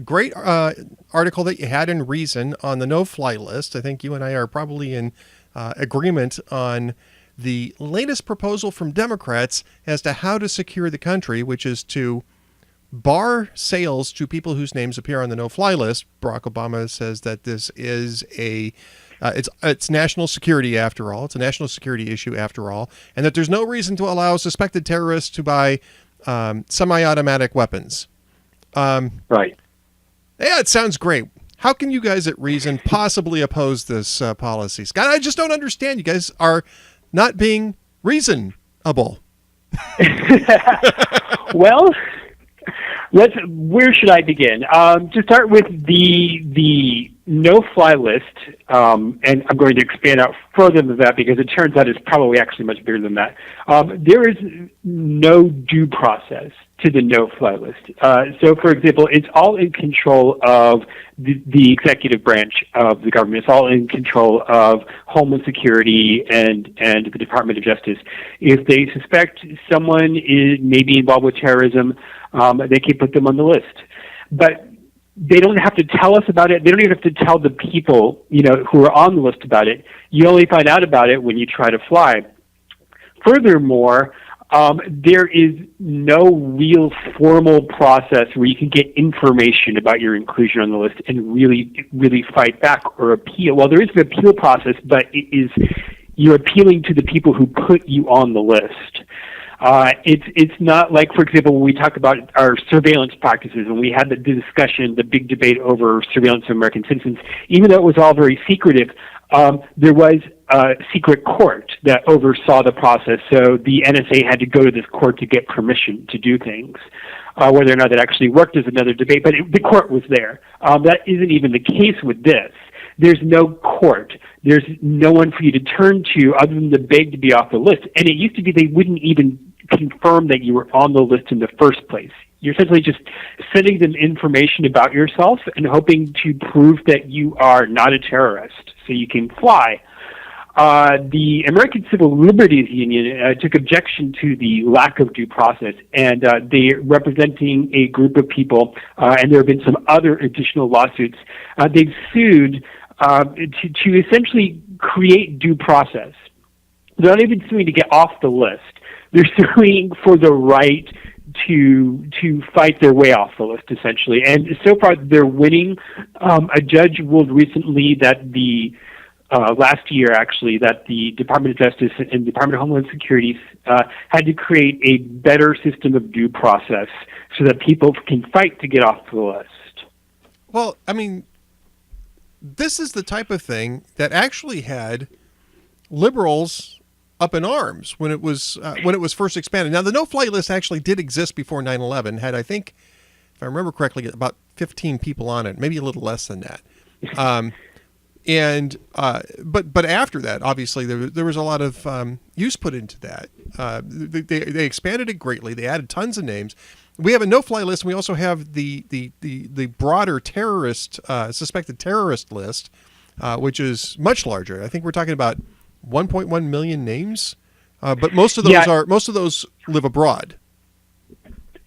Great article that you had in Reason on the no-fly list. I think you and I are probably in agreement on the latest proposal from Democrats as to how to secure the country, which is to bar sales to people whose names appear on the no-fly list. Barack Obama says that this is it's national security after all. It's a national security issue after all, and that there's no reason to allow suspected terrorists to buy semi-automatic weapons. Right. Yeah, it sounds great. How can you guys at Reason possibly oppose this policy, Scott? I just don't understand. You guys are not being reasonable. Well, where should I begin? To start with the no-fly list, and I'm going to expand out further than that because it turns out it's probably actually much bigger than that. There is no due process to the no-fly list. So, for example, it's all in control of the executive branch of the government. It's all in control of Homeland Security and the Department of Justice. If they suspect someone is maybe involved with terrorism, they can put them on the list. But they don't have to tell us about it. They don't even have to tell the people, who are on the list about it. You only find out about it when you try to fly. Furthermore, there is no real formal process where you can get information about your inclusion on the list and really fight back or appeal. Well, there is an appeal process, but you're appealing to the people who put you on the list. It's not like, for example, when we talk about our surveillance practices, and we had the discussion, the big debate over surveillance of American citizens, even though it was all very secretive, there was a secret court that oversaw the process, so the NSA had to go to this court to get permission to do things. Whether or not that actually worked is another debate, but the court was there. That isn't even the case with this. There's no court. There's no one for you to turn to other than to beg to be off the list. And it used to be they wouldn't even confirm that you were on the list in the first place. You're essentially just sending them information about yourself and hoping to prove that you are not a terrorist so you can fly. The American Civil Liberties Union took objection to the lack of due process, and they're representing a group of people, and there have been some other additional lawsuits. They've sued to essentially create due process. They're not even suing to get off the list. They're suing for the right to fight their way off the list, essentially. And so far, they're winning. A judge ruled recently that last year, actually, that the Department of Justice and Department of Homeland Security had to create a better system of due process so that people can fight to get off the list. Well, I mean, this is the type of thing that actually had liberals up in arms when it was first expanded. Now, the no-fly list actually did exist before 9/11. Had, I think, if I remember correctly, about 15 people on it, maybe a little less than that. And but after that, obviously there was a lot of use put into that. They expanded it greatly. They added tons of names. We have a no-fly list. And we also have the broader terrorist suspected terrorist list, which is much larger. I think we're talking about 1.1 million names, but most of those live abroad.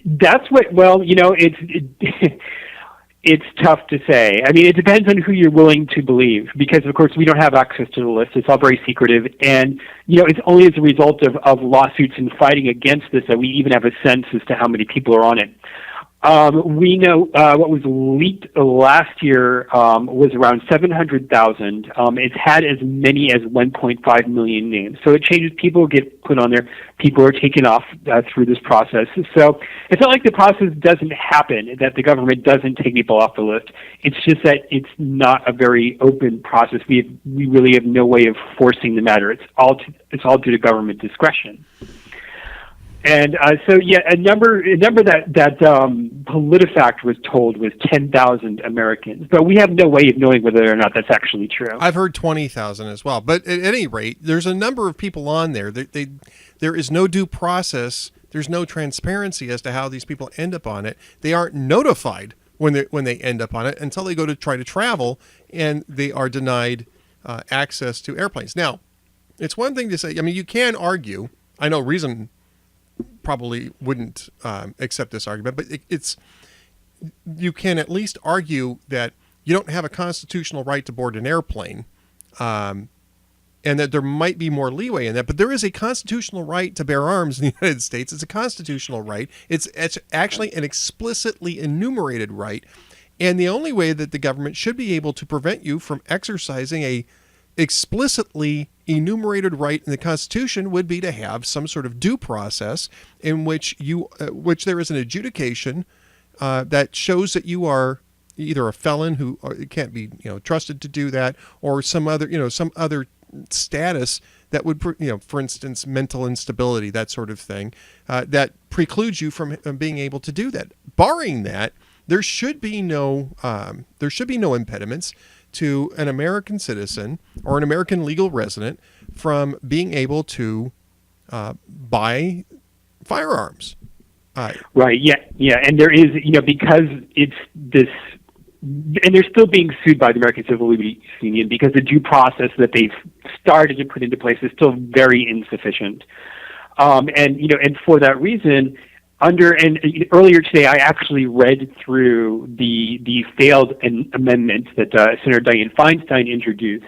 That's what. Well, it's tough to say. I mean, it depends on who you're willing to believe, because of course we don't have access to the list. It's all very secretive, and it's only as a result of lawsuits and fighting against this that we even have a sense as to how many people are on it. We know what was leaked last year was around 700,000. It's had as many as 1.5 million names. So it changes. People get put on there. People are taken off through this process. So it's not like the process doesn't happen, that the government doesn't take people off the list. It's just that it's not a very open process. We really have no way of forcing the matter. It's all due to government discretion. And a number that PolitiFact was told was 10,000 Americans, but we have no way of knowing whether or not that's actually true. I've heard 20,000 as well, but at any rate, there's a number of people on there. There is no due process. There's no transparency as to how these people end up on it. They aren't notified when they end up on it until they go to try to travel, and they are denied access to airplanes. Now, it's one thing to say. I mean, you can argue. I know Reason probably wouldn't accept this argument, but you can at least argue that you don't have a constitutional right to board an airplane, and that there might be more leeway in that. But there is a constitutional right to bear arms in the United States. It's a constitutional right. It's actually an explicitly enumerated right, and the only way that the government should be able to prevent you from exercising a explicitly enumerated right in the Constitution would be to have some sort of due process in which there is an adjudication that shows that you are either a felon who can't be trusted to do that, or some other status that would, for instance, mental instability, that sort of thing, that precludes you from being able to do that. Barring that, there should be no impediments to an American citizen or an American legal resident from being able to buy firearms. Right. Yeah. And there is, because it's this, and they're still being sued by the American Civil Liberties Union because the due process that they've started to put into place is still very insufficient. And for that reason, earlier today, I actually read through the failed amendment that Senator Dianne Feinstein introduced,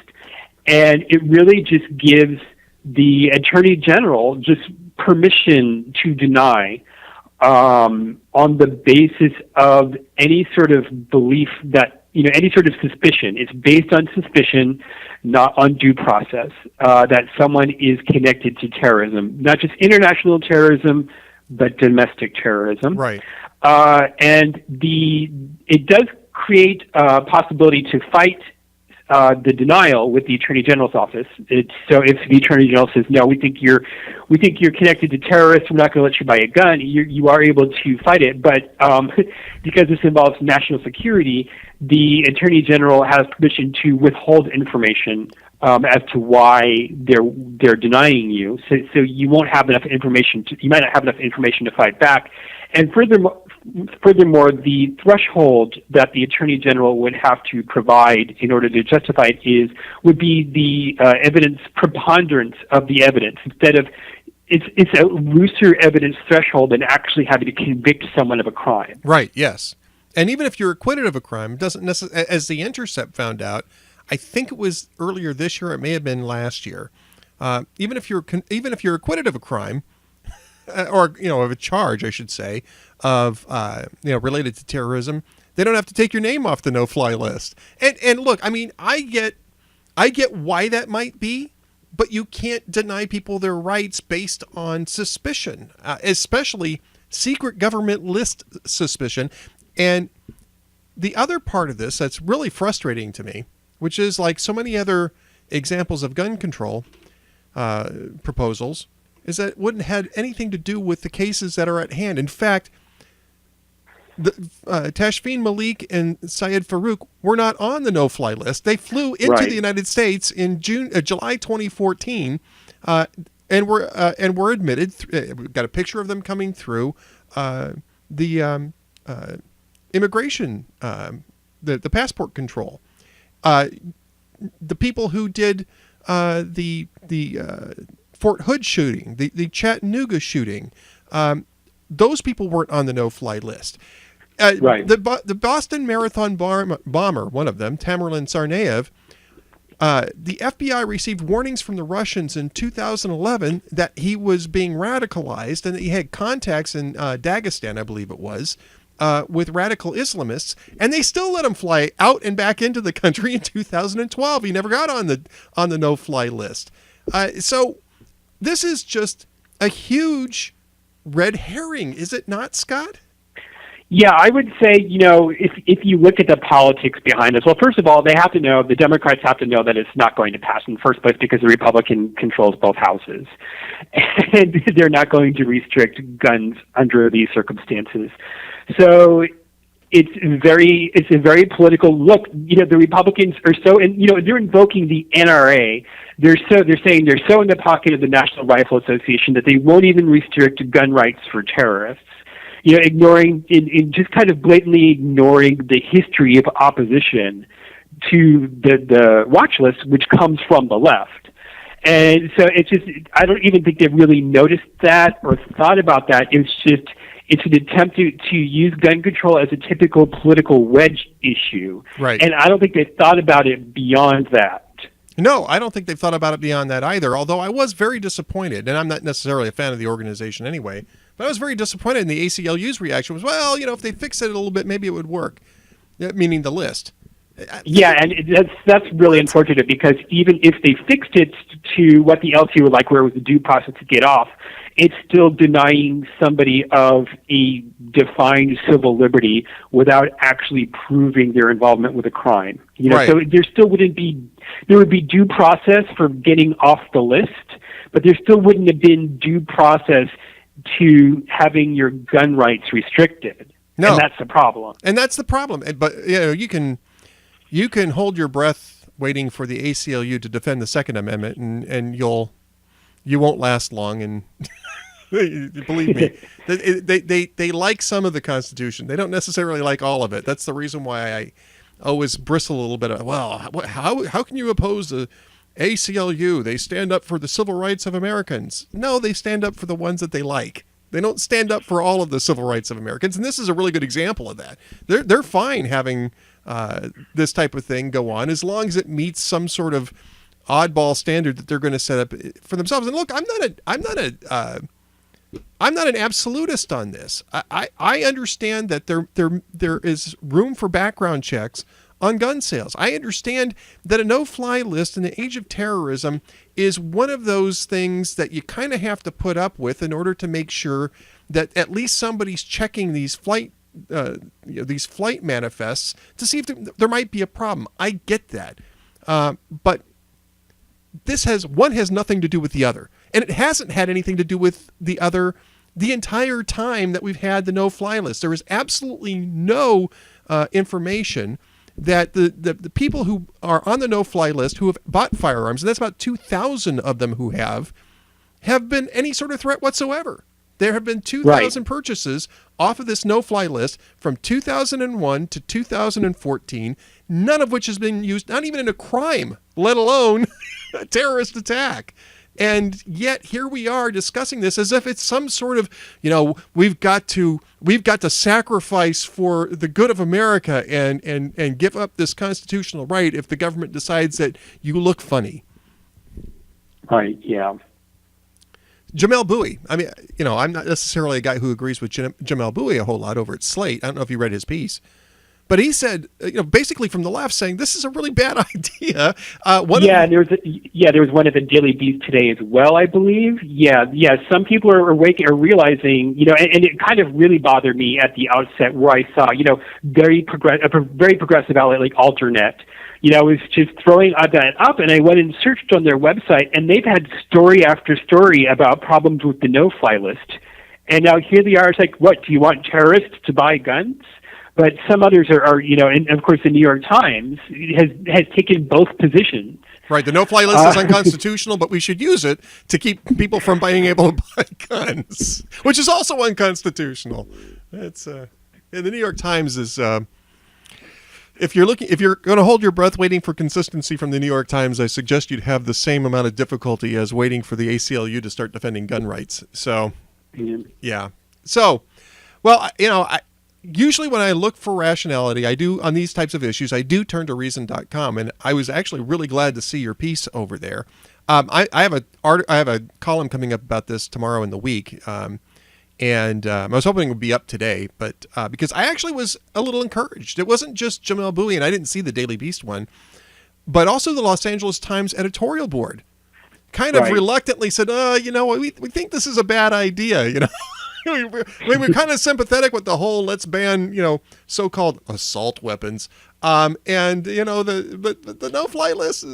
and it really just gives the Attorney General just permission to deny on the basis of any sort of belief that, any sort of suspicion. It's based on suspicion, not on due process, that someone is connected to terrorism, not just international terrorism, but domestic terrorism. Right. And it does create a possibility to fight the denial with the Attorney General's office. So if the Attorney General says, no, we think you're connected to terrorists, we're not going to let you buy a gun, you are able to fight it. But because this involves national security, the Attorney General has permission to withhold information as to why they're denying you. So you won't have enough information. You might not have enough information to fight back. And furthermore, the threshold that the Attorney General would have to provide in order to justify it would be the evidence preponderance of the evidence. Instead of it's a looser evidence threshold than actually having to convict someone of a crime. Right. Yes. And even if you're acquitted of a crime, it doesn't necessarily, as The Intercept found out, I think it was earlier this year, it may have been last year. Even if you're acquitted of a crime, or of a charge, I should say, of related to terrorism, they don't have to take your name off the no-fly list. And look, I mean, I get why that might be, but you can't deny people their rights based on suspicion, especially secret government list suspicion. And the other part of this that's really frustrating to me, which is like so many other examples of gun control proposals, is that it wouldn't have anything to do with the cases that are at hand. In fact, Tashfeen Malik and Syed Farouk were not on the no-fly list. They flew into Right. the United States in July 2014, and were admitted. We've got a picture of them coming through the immigration, the passport control. The people who did the Fort Hood shooting, the Chattanooga shooting, those people weren't on the no-fly list. Right. The Boston Marathon bomber, one of them, Tamerlan Tsarnaev, the FBI received warnings from the Russians in 2011 that he was being radicalized and that he had contacts in Dagestan, I believe it was, with radical Islamists, and they still let him fly out and back into the country in 2012. He never got on the no-fly list. So this is just a huge red herring, is it not, Scott? Yeah, I would say, if you look at the politics behind this, well, first of all, the Democrats have to know that it's not going to pass in the first place because the Republican controls both houses. And they're not going to restrict guns under these circumstances. So it's a very political look. The Republicans are so, and they're invoking the NRA. They're saying they're so in the pocket of the National Rifle Association that they won't even restrict gun rights for terrorists. Ignoring, in just kind of blatantly ignoring the history of opposition to the watch list, which comes from the left. And so it's just, I don't even think they've really noticed that or thought about that. It's an attempt to use gun control as a typical political wedge issue. Right. And I don't think they've thought about it beyond that. No, I don't think they've thought about it beyond that either, although I was very disappointed, and I'm not necessarily a fan of the organization anyway, but I was very disappointed in the ACLU's reaction was, well, if they fix it a little bit, maybe it would work, meaning the list. Yeah, and that's really unfortunate because even if they fixed it to what the LT would like, where it was a due process to get off, it's still denying somebody of a defined civil liberty without actually proving their involvement with a crime. Right. So there would be due process for getting off the list, but there still wouldn't have been due process to having your gun rights restricted. No. And that's the problem. And that's the problem. But you can hold your breath waiting for the ACLU to defend the Second Amendment, and you won't last long. And believe me, they like some of the Constitution. They don't necessarily like all of it. That's the reason why I always bristle a little bit. How can you oppose the ACLU? They stand up for the civil rights of Americans. No, they stand up for the ones that they like. They don't stand up for all of the civil rights of Americans, and this is a really good example of that. They're fine having this type of thing go on as long as it meets some sort of oddball standard that they're going to set up for themselves. And look, I'm not an absolutist on this. I understand that there is room for background checks on gun sales. I understand that a no-fly list in the age of terrorism is one of those things that you kind of have to put up with in order to make sure that at least somebody's checking these flight manifests to see if there might be a problem. I get that, but one has nothing to do with the other, and it hasn't had anything to do with the other the entire time that we've had the no-fly list. There is absolutely no information that the people who are on the no-fly list who have bought firearms, and that's about 2,000 of them who have been any sort of threat whatsoever. There have been 2,000 purchases off of this no-fly list from 2001 to 2014, none of which has been used, not even in a crime, let alone a terrorist attack. And yet here we are discussing this as if it's some sort of, we've got to sacrifice for the good of America and give up this constitutional right if the government decides that you look funny. Right, yeah. Jamel Bowie. I mean, I'm not necessarily a guy who agrees with Jamel Bowie a whole lot over at Slate. I don't know if you read his piece. But he said, basically from the left, saying this is a really bad idea. There was one of the Daily Beast today as well, I believe. Yeah. Some people are realizing, and it kind of really bothered me at the outset where I saw, a very progressive outlet like Alternet, was just throwing that up, and I went and searched on their website, and they've had story after story about problems with the no-fly list. And now here they are. It's like, what, do you want terrorists to buy guns? But some others are and of course the New York Times has taken both positions. Right, the no-fly list is unconstitutional, but we should use it to keep people from being able to buy guns, which is also unconstitutional. It's the New York Times is. If you're going to hold your breath waiting for consistency from the New York Times, I suggest you'd have the same amount of difficulty as waiting for the ACLU to start defending gun rights. So, yeah. So, well, usually when I look for rationality, I do on these types of issues, I do turn to reason.com, and I was actually really glad to see your piece over there. I have a column coming up about this tomorrow in the week. And I was hoping it would be up today, but because I actually was a little encouraged. It wasn't just Jamel Bowie, and I didn't see the Daily Beast one, but also the Los Angeles Times editorial board kind of reluctantly said, we think this is a bad idea, we're kind of sympathetic with the whole let's ban, so-called assault weapons. But the no-fly list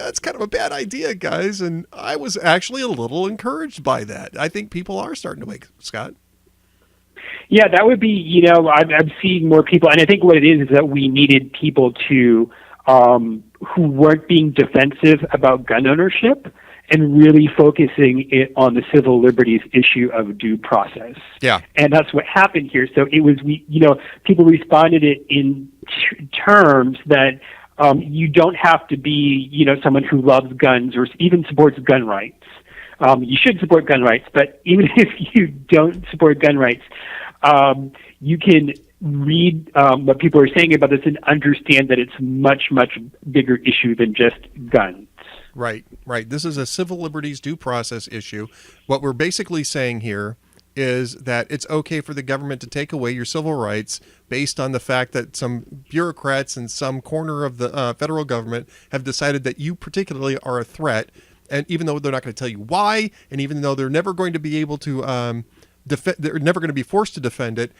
that's kind of a bad idea, guys. And I was actually a little encouraged by that. I think people are starting to wake, Scott. Yeah, that would be, I'm seeing more people. And I think what it is that we needed people to, who weren't being defensive about gun ownership and really focusing it on the civil liberties issue of due process. Yeah. And that's what happened here. So it was, people responded it in terms that you don't have to be, someone who loves guns or even supports gun rights. You should support gun rights, but even if you don't support gun rights, you can read what people are saying about this and understand that it's much, much bigger issue than just guns. Right. This is a civil liberties due process issue. What we're basically saying here is that it's okay for the government to take away your civil rights based on the fact that some bureaucrats in some corner of the federal government have decided that you particularly are a threat. And even though they're not going to tell you why, and even though they're never going to be able to they're never going to be forced to defend it,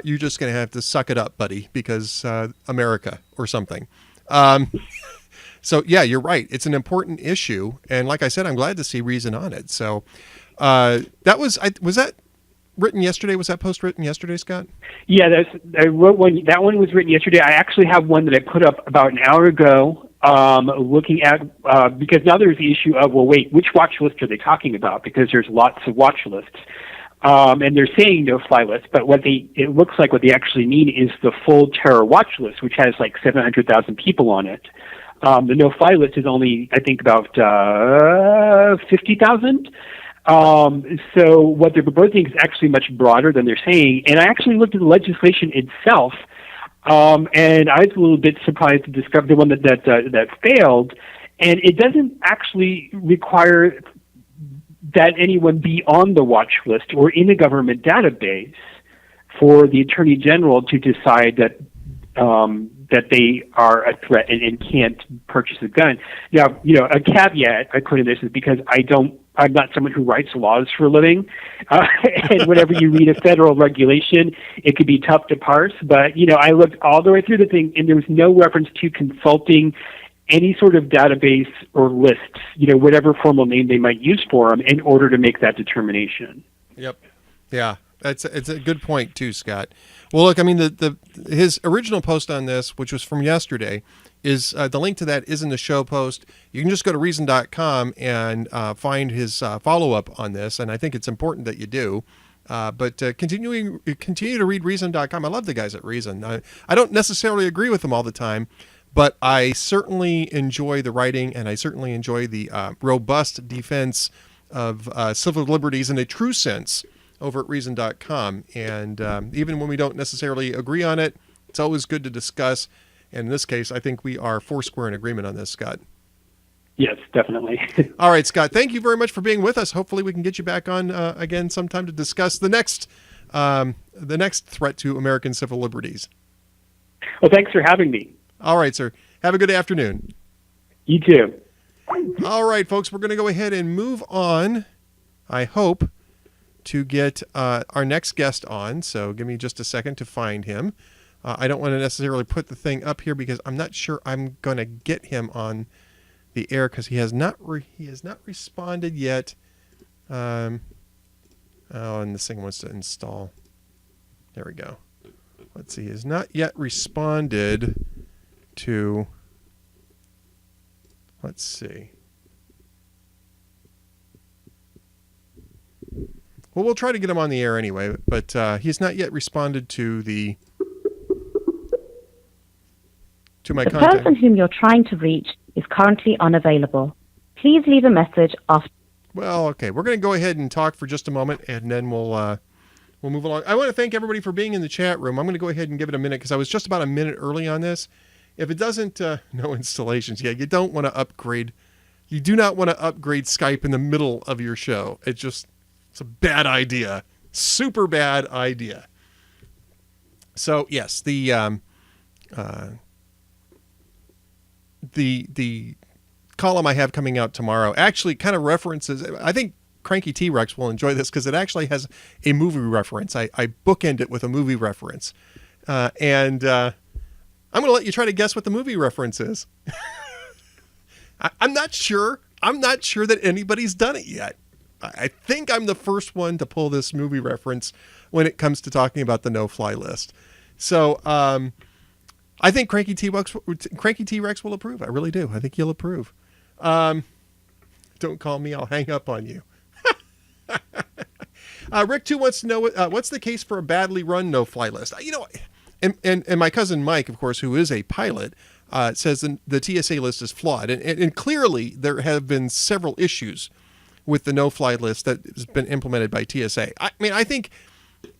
you're just going to have to suck it up, buddy, because America or something. So yeah, you're right. It's an important issue, and like I said, I'm glad to see Reason on it. So that was that written yesterday? Was that post written yesterday, Scott? Yeah, I wrote one. That one was written yesterday. I actually have one that I put up about an hour ago, looking at because now there's the issue of, well, wait, which watch list are they talking about? Because there's lots of watch lists, and they're saying no-fly list, but it looks like what they actually mean is the full terror watch list, which has like 700,000 people on it. The no-fly list is only, I think, about 50,000. So what they're proposing is actually much broader than they're saying. And I actually looked at the legislation itself, and I was a little bit surprised to discover the one that failed. And it doesn't actually require that anyone be on the watch list or in a government database for the Attorney General to decide that they are a threat and can't purchase a gun. Now, a caveat I put in this is because I'm not someone who writes laws for a living, and whenever you read a federal regulation, it could be tough to parse. But I looked all the way through the thing, and there was no reference to consulting any sort of database or lists, whatever formal name they might use for them, in order to make that determination. Yep. Yeah, it's a good point too, Scott. Well, look, I mean, his original post on this, which was from yesterday, is the link to that is in the show post. You can just go to reason.com and find his follow-up on this, and I think it's important that you do. But continue to read reason.com. I love the guys at Reason. I don't necessarily agree with them all the time, but I certainly enjoy the writing, and I certainly enjoy the robust defense of civil liberties in a true sense over at reason.com. And even when we don't necessarily agree on it, it's always good to discuss. And in this case, I think we are foursquare in agreement on this, Scott. Yes, definitely. All right, Scott, thank you very much for being with us. Hopefully we can get you back on again sometime to discuss the next threat to American civil liberties. Well, thanks for having me. All right, sir. Have a good afternoon. You too. All right, folks, we're going to go ahead and move on, I hope, to get our next guest on. So give me just a second to find him. I don't want to necessarily put the thing up here because I'm not sure I'm going to get him on the air because he has not responded yet. I Oh, and this thing wants to install. There we go. Let's see. Has not yet responded to. Let's see. Well, we'll try to get him on the air anyway, but he's not yet responded to my The contact. person whom you're trying to reach is currently unavailable. Please leave a message after. Well, okay. We're going to go ahead and talk for just a moment, and then we'll move along. I want to thank everybody for being in the chat room. I'm going to go ahead and give it a minute because I was just about a minute early on this. If it doesn't, no installations. Yeah, you don't want to upgrade. You do not want to upgrade Skype in the middle of your show. It's a bad idea. Super bad idea. So yes, the column I have coming out tomorrow actually kind of references. I think Cranky T-Rex will enjoy this because it actually has a movie reference. I bookend it with a movie reference, and I'm going to let you try to guess what the movie reference is. I'm not sure. I'm not sure that anybody's done it yet. I think I'm the first one to pull this movie reference when it comes to talking about the no-fly list. So I think Cranky T-Rex will approve. I really do. I think he'll approve. Don't call me. I'll hang up on you. Rick 2 wants to know what's the case for a badly run no-fly list. And my cousin Mike, of course, who is a pilot, says the TSA list is flawed. And clearly there have been several issues with the no-fly list that has been implemented by TSA. I mean, I think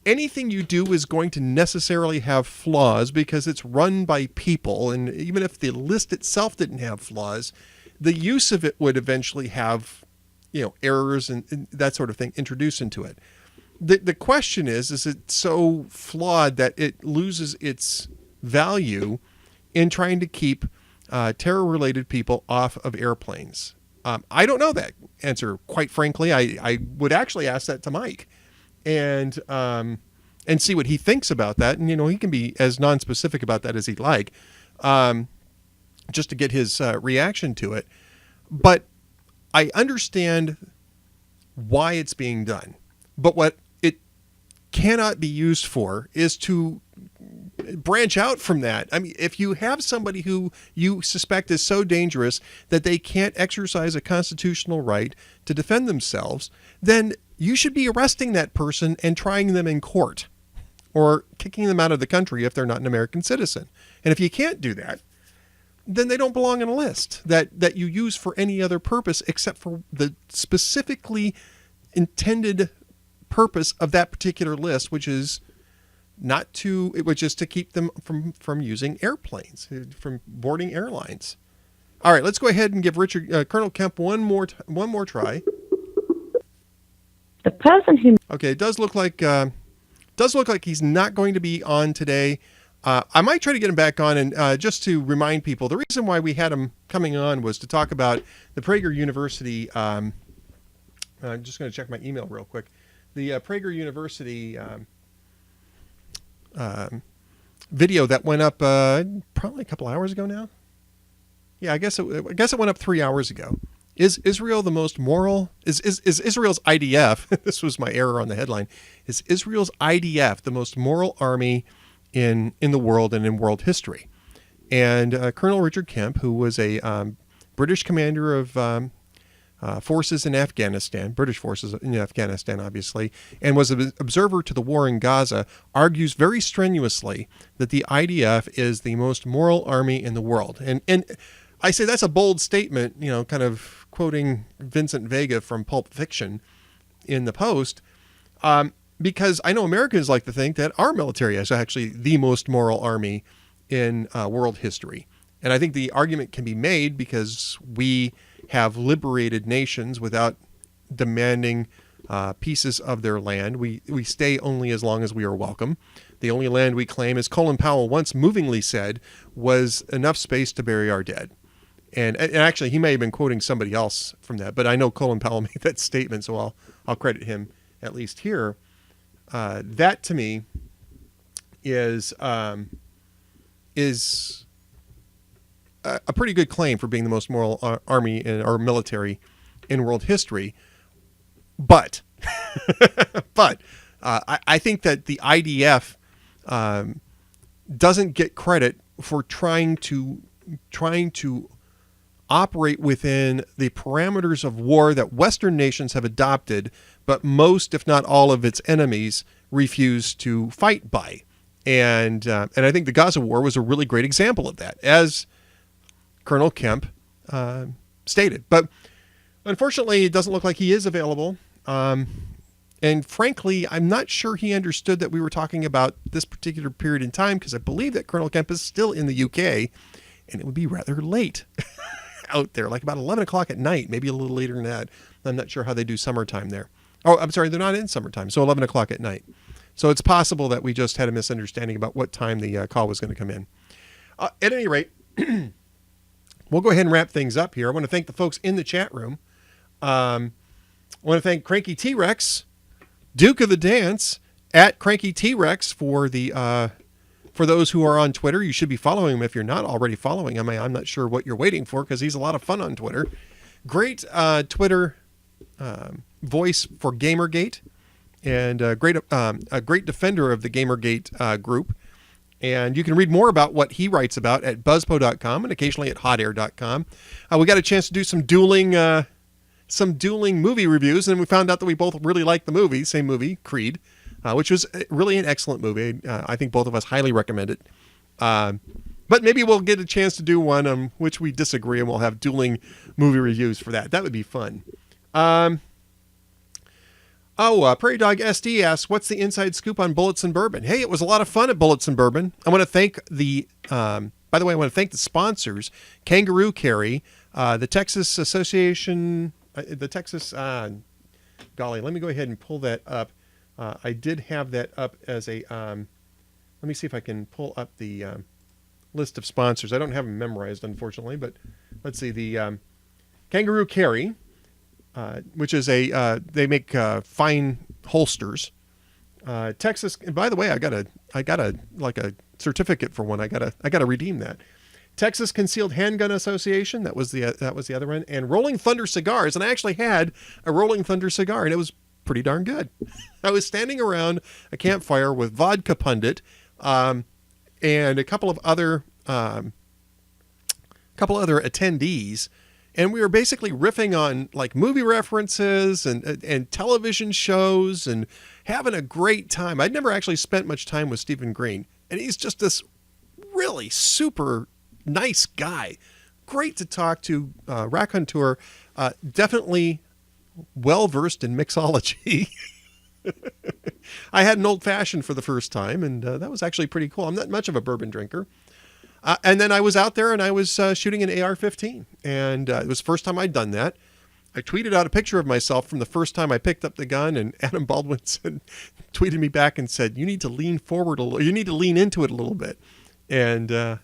anything you do is going to necessarily have flaws because it's run by people. And even if the list itself didn't have flaws, the use of it would eventually have, errors and that sort of thing introduced into it. The question is it so flawed that it loses its value in trying to keep terror-related people off of airplanes? I don't know that answer, quite frankly. I would actually ask that to Mike and see what he thinks about that. And, he can be as non-specific about that as he'd like, just to get his reaction to it. But I understand why it's being done. But what it cannot be used for is to branch out from that. I mean, if you have somebody who you suspect is so dangerous that they can't exercise a constitutional right to defend themselves, then you should be arresting that person and trying them in court or kicking them out of the country if they're not an American citizen. And if you can't do that, then they don't belong on a list that you use for any other purpose except for the specifically intended purpose of that particular list, which is to keep them from using airplanes, from boarding airlines. All right, let's go ahead and give Colonel Kemp one more try. The person who. Okay, it does look like he's not going to be on today. I might try to get him back on, and just to remind people, the reason why we had him coming on was to talk about the Prager University. I'm just going to check my email real quick. The Prager University video that went up probably a couple hours ago now. Yeah, I guess it went up 3 hours ago. Is Israel the most moral? Is Israel's IDF? This was my error on the headline. Is Israel's IDF the most moral army in the world and in world history? And Colonel Richard Kemp, who was a British commander of forces in Afghanistan, British forces in Afghanistan, obviously, and was an observer to the war in Gaza, argues very strenuously that the IDF is the most moral army in the world. And I say that's a bold statement, kind of quoting Vincent Vega from Pulp Fiction in the Post, because I know Americans like to think that our military is actually the most moral army in world history. And I think the argument can be made because we have liberated nations without demanding pieces of their land. We stay only as long as we are welcome. The only land we claim, as Colin Powell once movingly said, was enough space to bury our dead. And actually, he may have been quoting somebody else from that, but I know Colin Powell made that statement, so I'll credit him at least here. That to me is a pretty good claim for being the most moral army or military in world history. But But I think that the IDF doesn't get credit for trying to operate within the parameters of war that Western nations have adopted, but most, if not all, of its enemies refuse to fight by. And I think the Gaza War was a really great example of that, as Colonel Kemp stated. But unfortunately, it doesn't look like he is available. And frankly, I'm not sure he understood that we were talking about this particular period in time, because I believe that Colonel Kemp is still in the UK, and it would be rather late out there, like about 11 o'clock at night, maybe a little later than that. I'm not sure how they do summertime there. Oh, I'm sorry, they're not in summertime, so 11 o'clock at night. So it's possible that we just had a misunderstanding about what time the call was going to come in. At any rate, we'll go ahead and wrap things up here. I want to thank the folks in the chat room. I want to thank Cranky T-Rex, Duke of the Dance, at Cranky T-Rex for those who are on Twitter. You should be following him if you're not already following him. I'm not sure what you're waiting for, because he's a lot of fun on Twitter. Great Twitter voice for Gamergate, and a great defender of the Gamergate group. And you can read more about what he writes about at buzzpo.com and occasionally at hotair.com. We got a chance to do some dueling movie reviews, and we found out that we both really liked the movie, same movie, Creed, which was really an excellent movie. I think both of us highly recommend it. But maybe we'll get a chance to do one on which we disagree, and we'll have dueling movie reviews for that. That would be fun. Prairie Dog SD asks, what's the inside scoop on Bullets and Bourbon? Hey, it was a lot of fun at Bullets and Bourbon. I want to thank by the way, I want to thank the sponsors, Kangaroo Carry, the Texas Association, golly, let me go ahead and pull that up. I did have that up as a, let me see if I can pull up the list of sponsors. I don't have them memorized, unfortunately, but let's see, the Kangaroo Carry, which is they make fine holsters. Texas, and by the way, I got a like a certificate for one. I gotta redeem that. Texas Concealed Handgun Association, that was the other one, and Rolling Thunder Cigars. And I actually had a Rolling Thunder cigar, and it was pretty darn good. I was standing around a campfire with Vodka Pundit, and a couple of other attendees, and we were basically riffing on like movie references and television shows and having a great time. I'd never actually spent much time with Stephen Green, and he's just this really super nice guy. Great to talk to, raconteur, definitely well-versed in mixology. I had an old-fashioned for the first time, and that was actually pretty cool. I'm not much of a bourbon drinker. And then I was out there and I was shooting an AR-15, and it was the first time I'd done that. I tweeted out a picture of myself from the first time I picked up the gun, and Adam Baldwin tweeted me back and said, you need to lean forward a little, you need to lean into it a little bit. And I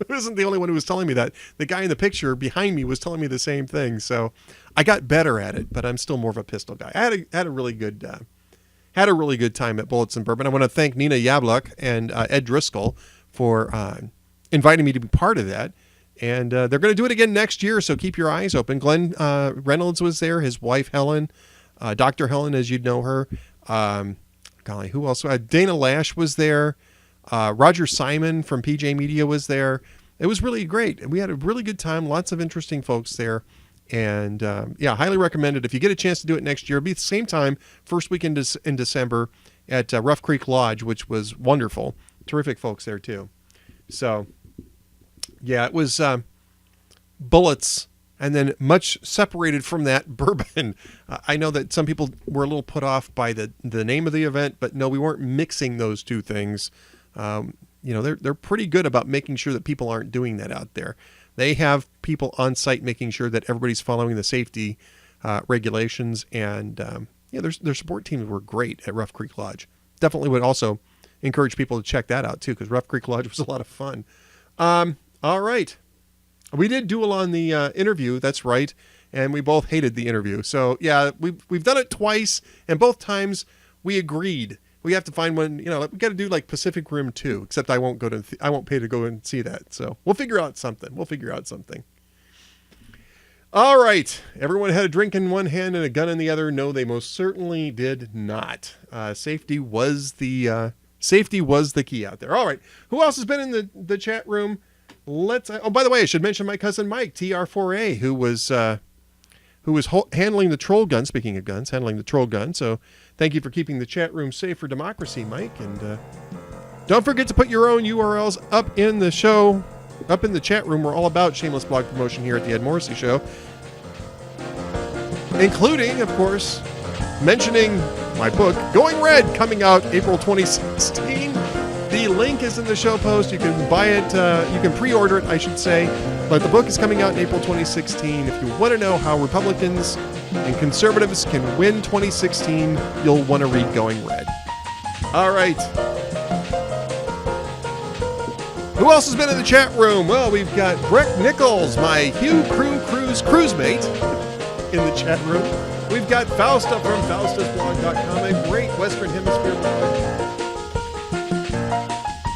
wasn't the only one who was telling me that. The guy in the picture behind me was telling me the same thing. So I got better at it, but I'm still more of a pistol guy. I had a really good time at Bullets and Bourbon. I want to thank Nina Yabluk and Ed Driscoll for inviting me to be part of that. And they're going to do it again next year, so keep your eyes open. Glenn Reynolds was there, his wife Helen, Dr. Helen, as you'd know her. Golly, who else? Dana Lash was there. Roger Simon from PJ Media was there. It was really great. We had a really good time. Lots of interesting folks there. And yeah, highly recommend it. If you get a chance to do it next year, it'll be the same time, first weekend in December at Rough Creek Lodge, which was wonderful. Terrific folks there too. So yeah, it was bullets, and then much separated from that, bourbon. I know that some people were a little put off by the name of the event, but no, we weren't mixing those two things. They're pretty good about making sure that people aren't doing that out there. They have people on site making sure that everybody's following the safety regulations, and their support teams were great at Rough Creek Lodge. Definitely would also encourage people to check that out too, because Rough Creek Lodge was a lot of fun. All right. We did duel on the interview. That's right. And we both hated the interview. So yeah, we've done it twice, and both times we agreed. We have to find one, we got to do like Pacific Rim 2, except I won't pay to go and see that. So we'll figure out something. All right. Everyone had a drink in one hand and a gun in the other. No, they most certainly did not. Safety was the key out there. All right. Who else has been in the chat room? Oh, by the way, I should mention my cousin Mike, TR4A, who was handling the troll gun. Speaking of guns, handling the troll gun. So thank you for keeping the chat room safe for democracy, Mike. And don't forget to put your own URLs up in the show, up in the chat room. We're all about shameless blog promotion here at the Ed Morrissey Show, including, of course, mentioning my book, Going Red, coming out April 2016. The link is in the show post. You can buy it. You can pre-order it, I should say. But the book is coming out in April 2016. If you want to know how Republicans and conservatives can win 2016, you'll want to read Going Red. All right. Who else has been in the chat room? Well, we've got Breck Nichols, my Hugh cruise mate, in the chat room. We've got Fausta from faustusblog.com, a great Western Hemisphere blog.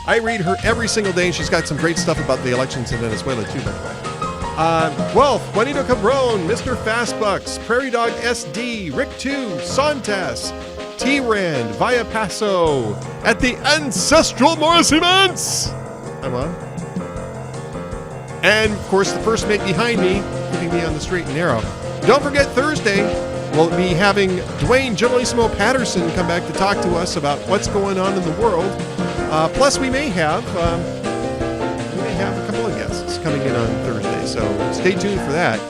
I read her every single day, and she's got some great stuff about the elections in Venezuela, too, by the way. Guelph, Juanito Cabron, Mr. Fastbucks, Prairie Dog SD, Rick 2, Sontas, T-Rand, Via Paso, at the Ancestral Morrissey Manse. I'm on. And, of course, the first mate behind me, keeping me on the straight and narrow. Don't forget, Thursday, we'll be having Dwayne Generalissimo Patterson come back to talk to us about what's going on in the world. Plus, we may have a couple of guests coming in on Thursday, so stay tuned for that.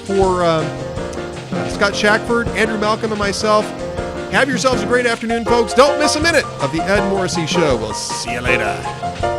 For Scott Shackford, Andrew Malcolm, and myself, have yourselves a great afternoon, folks. Don't miss a minute of the Ed Morrissey Show. We'll see you later.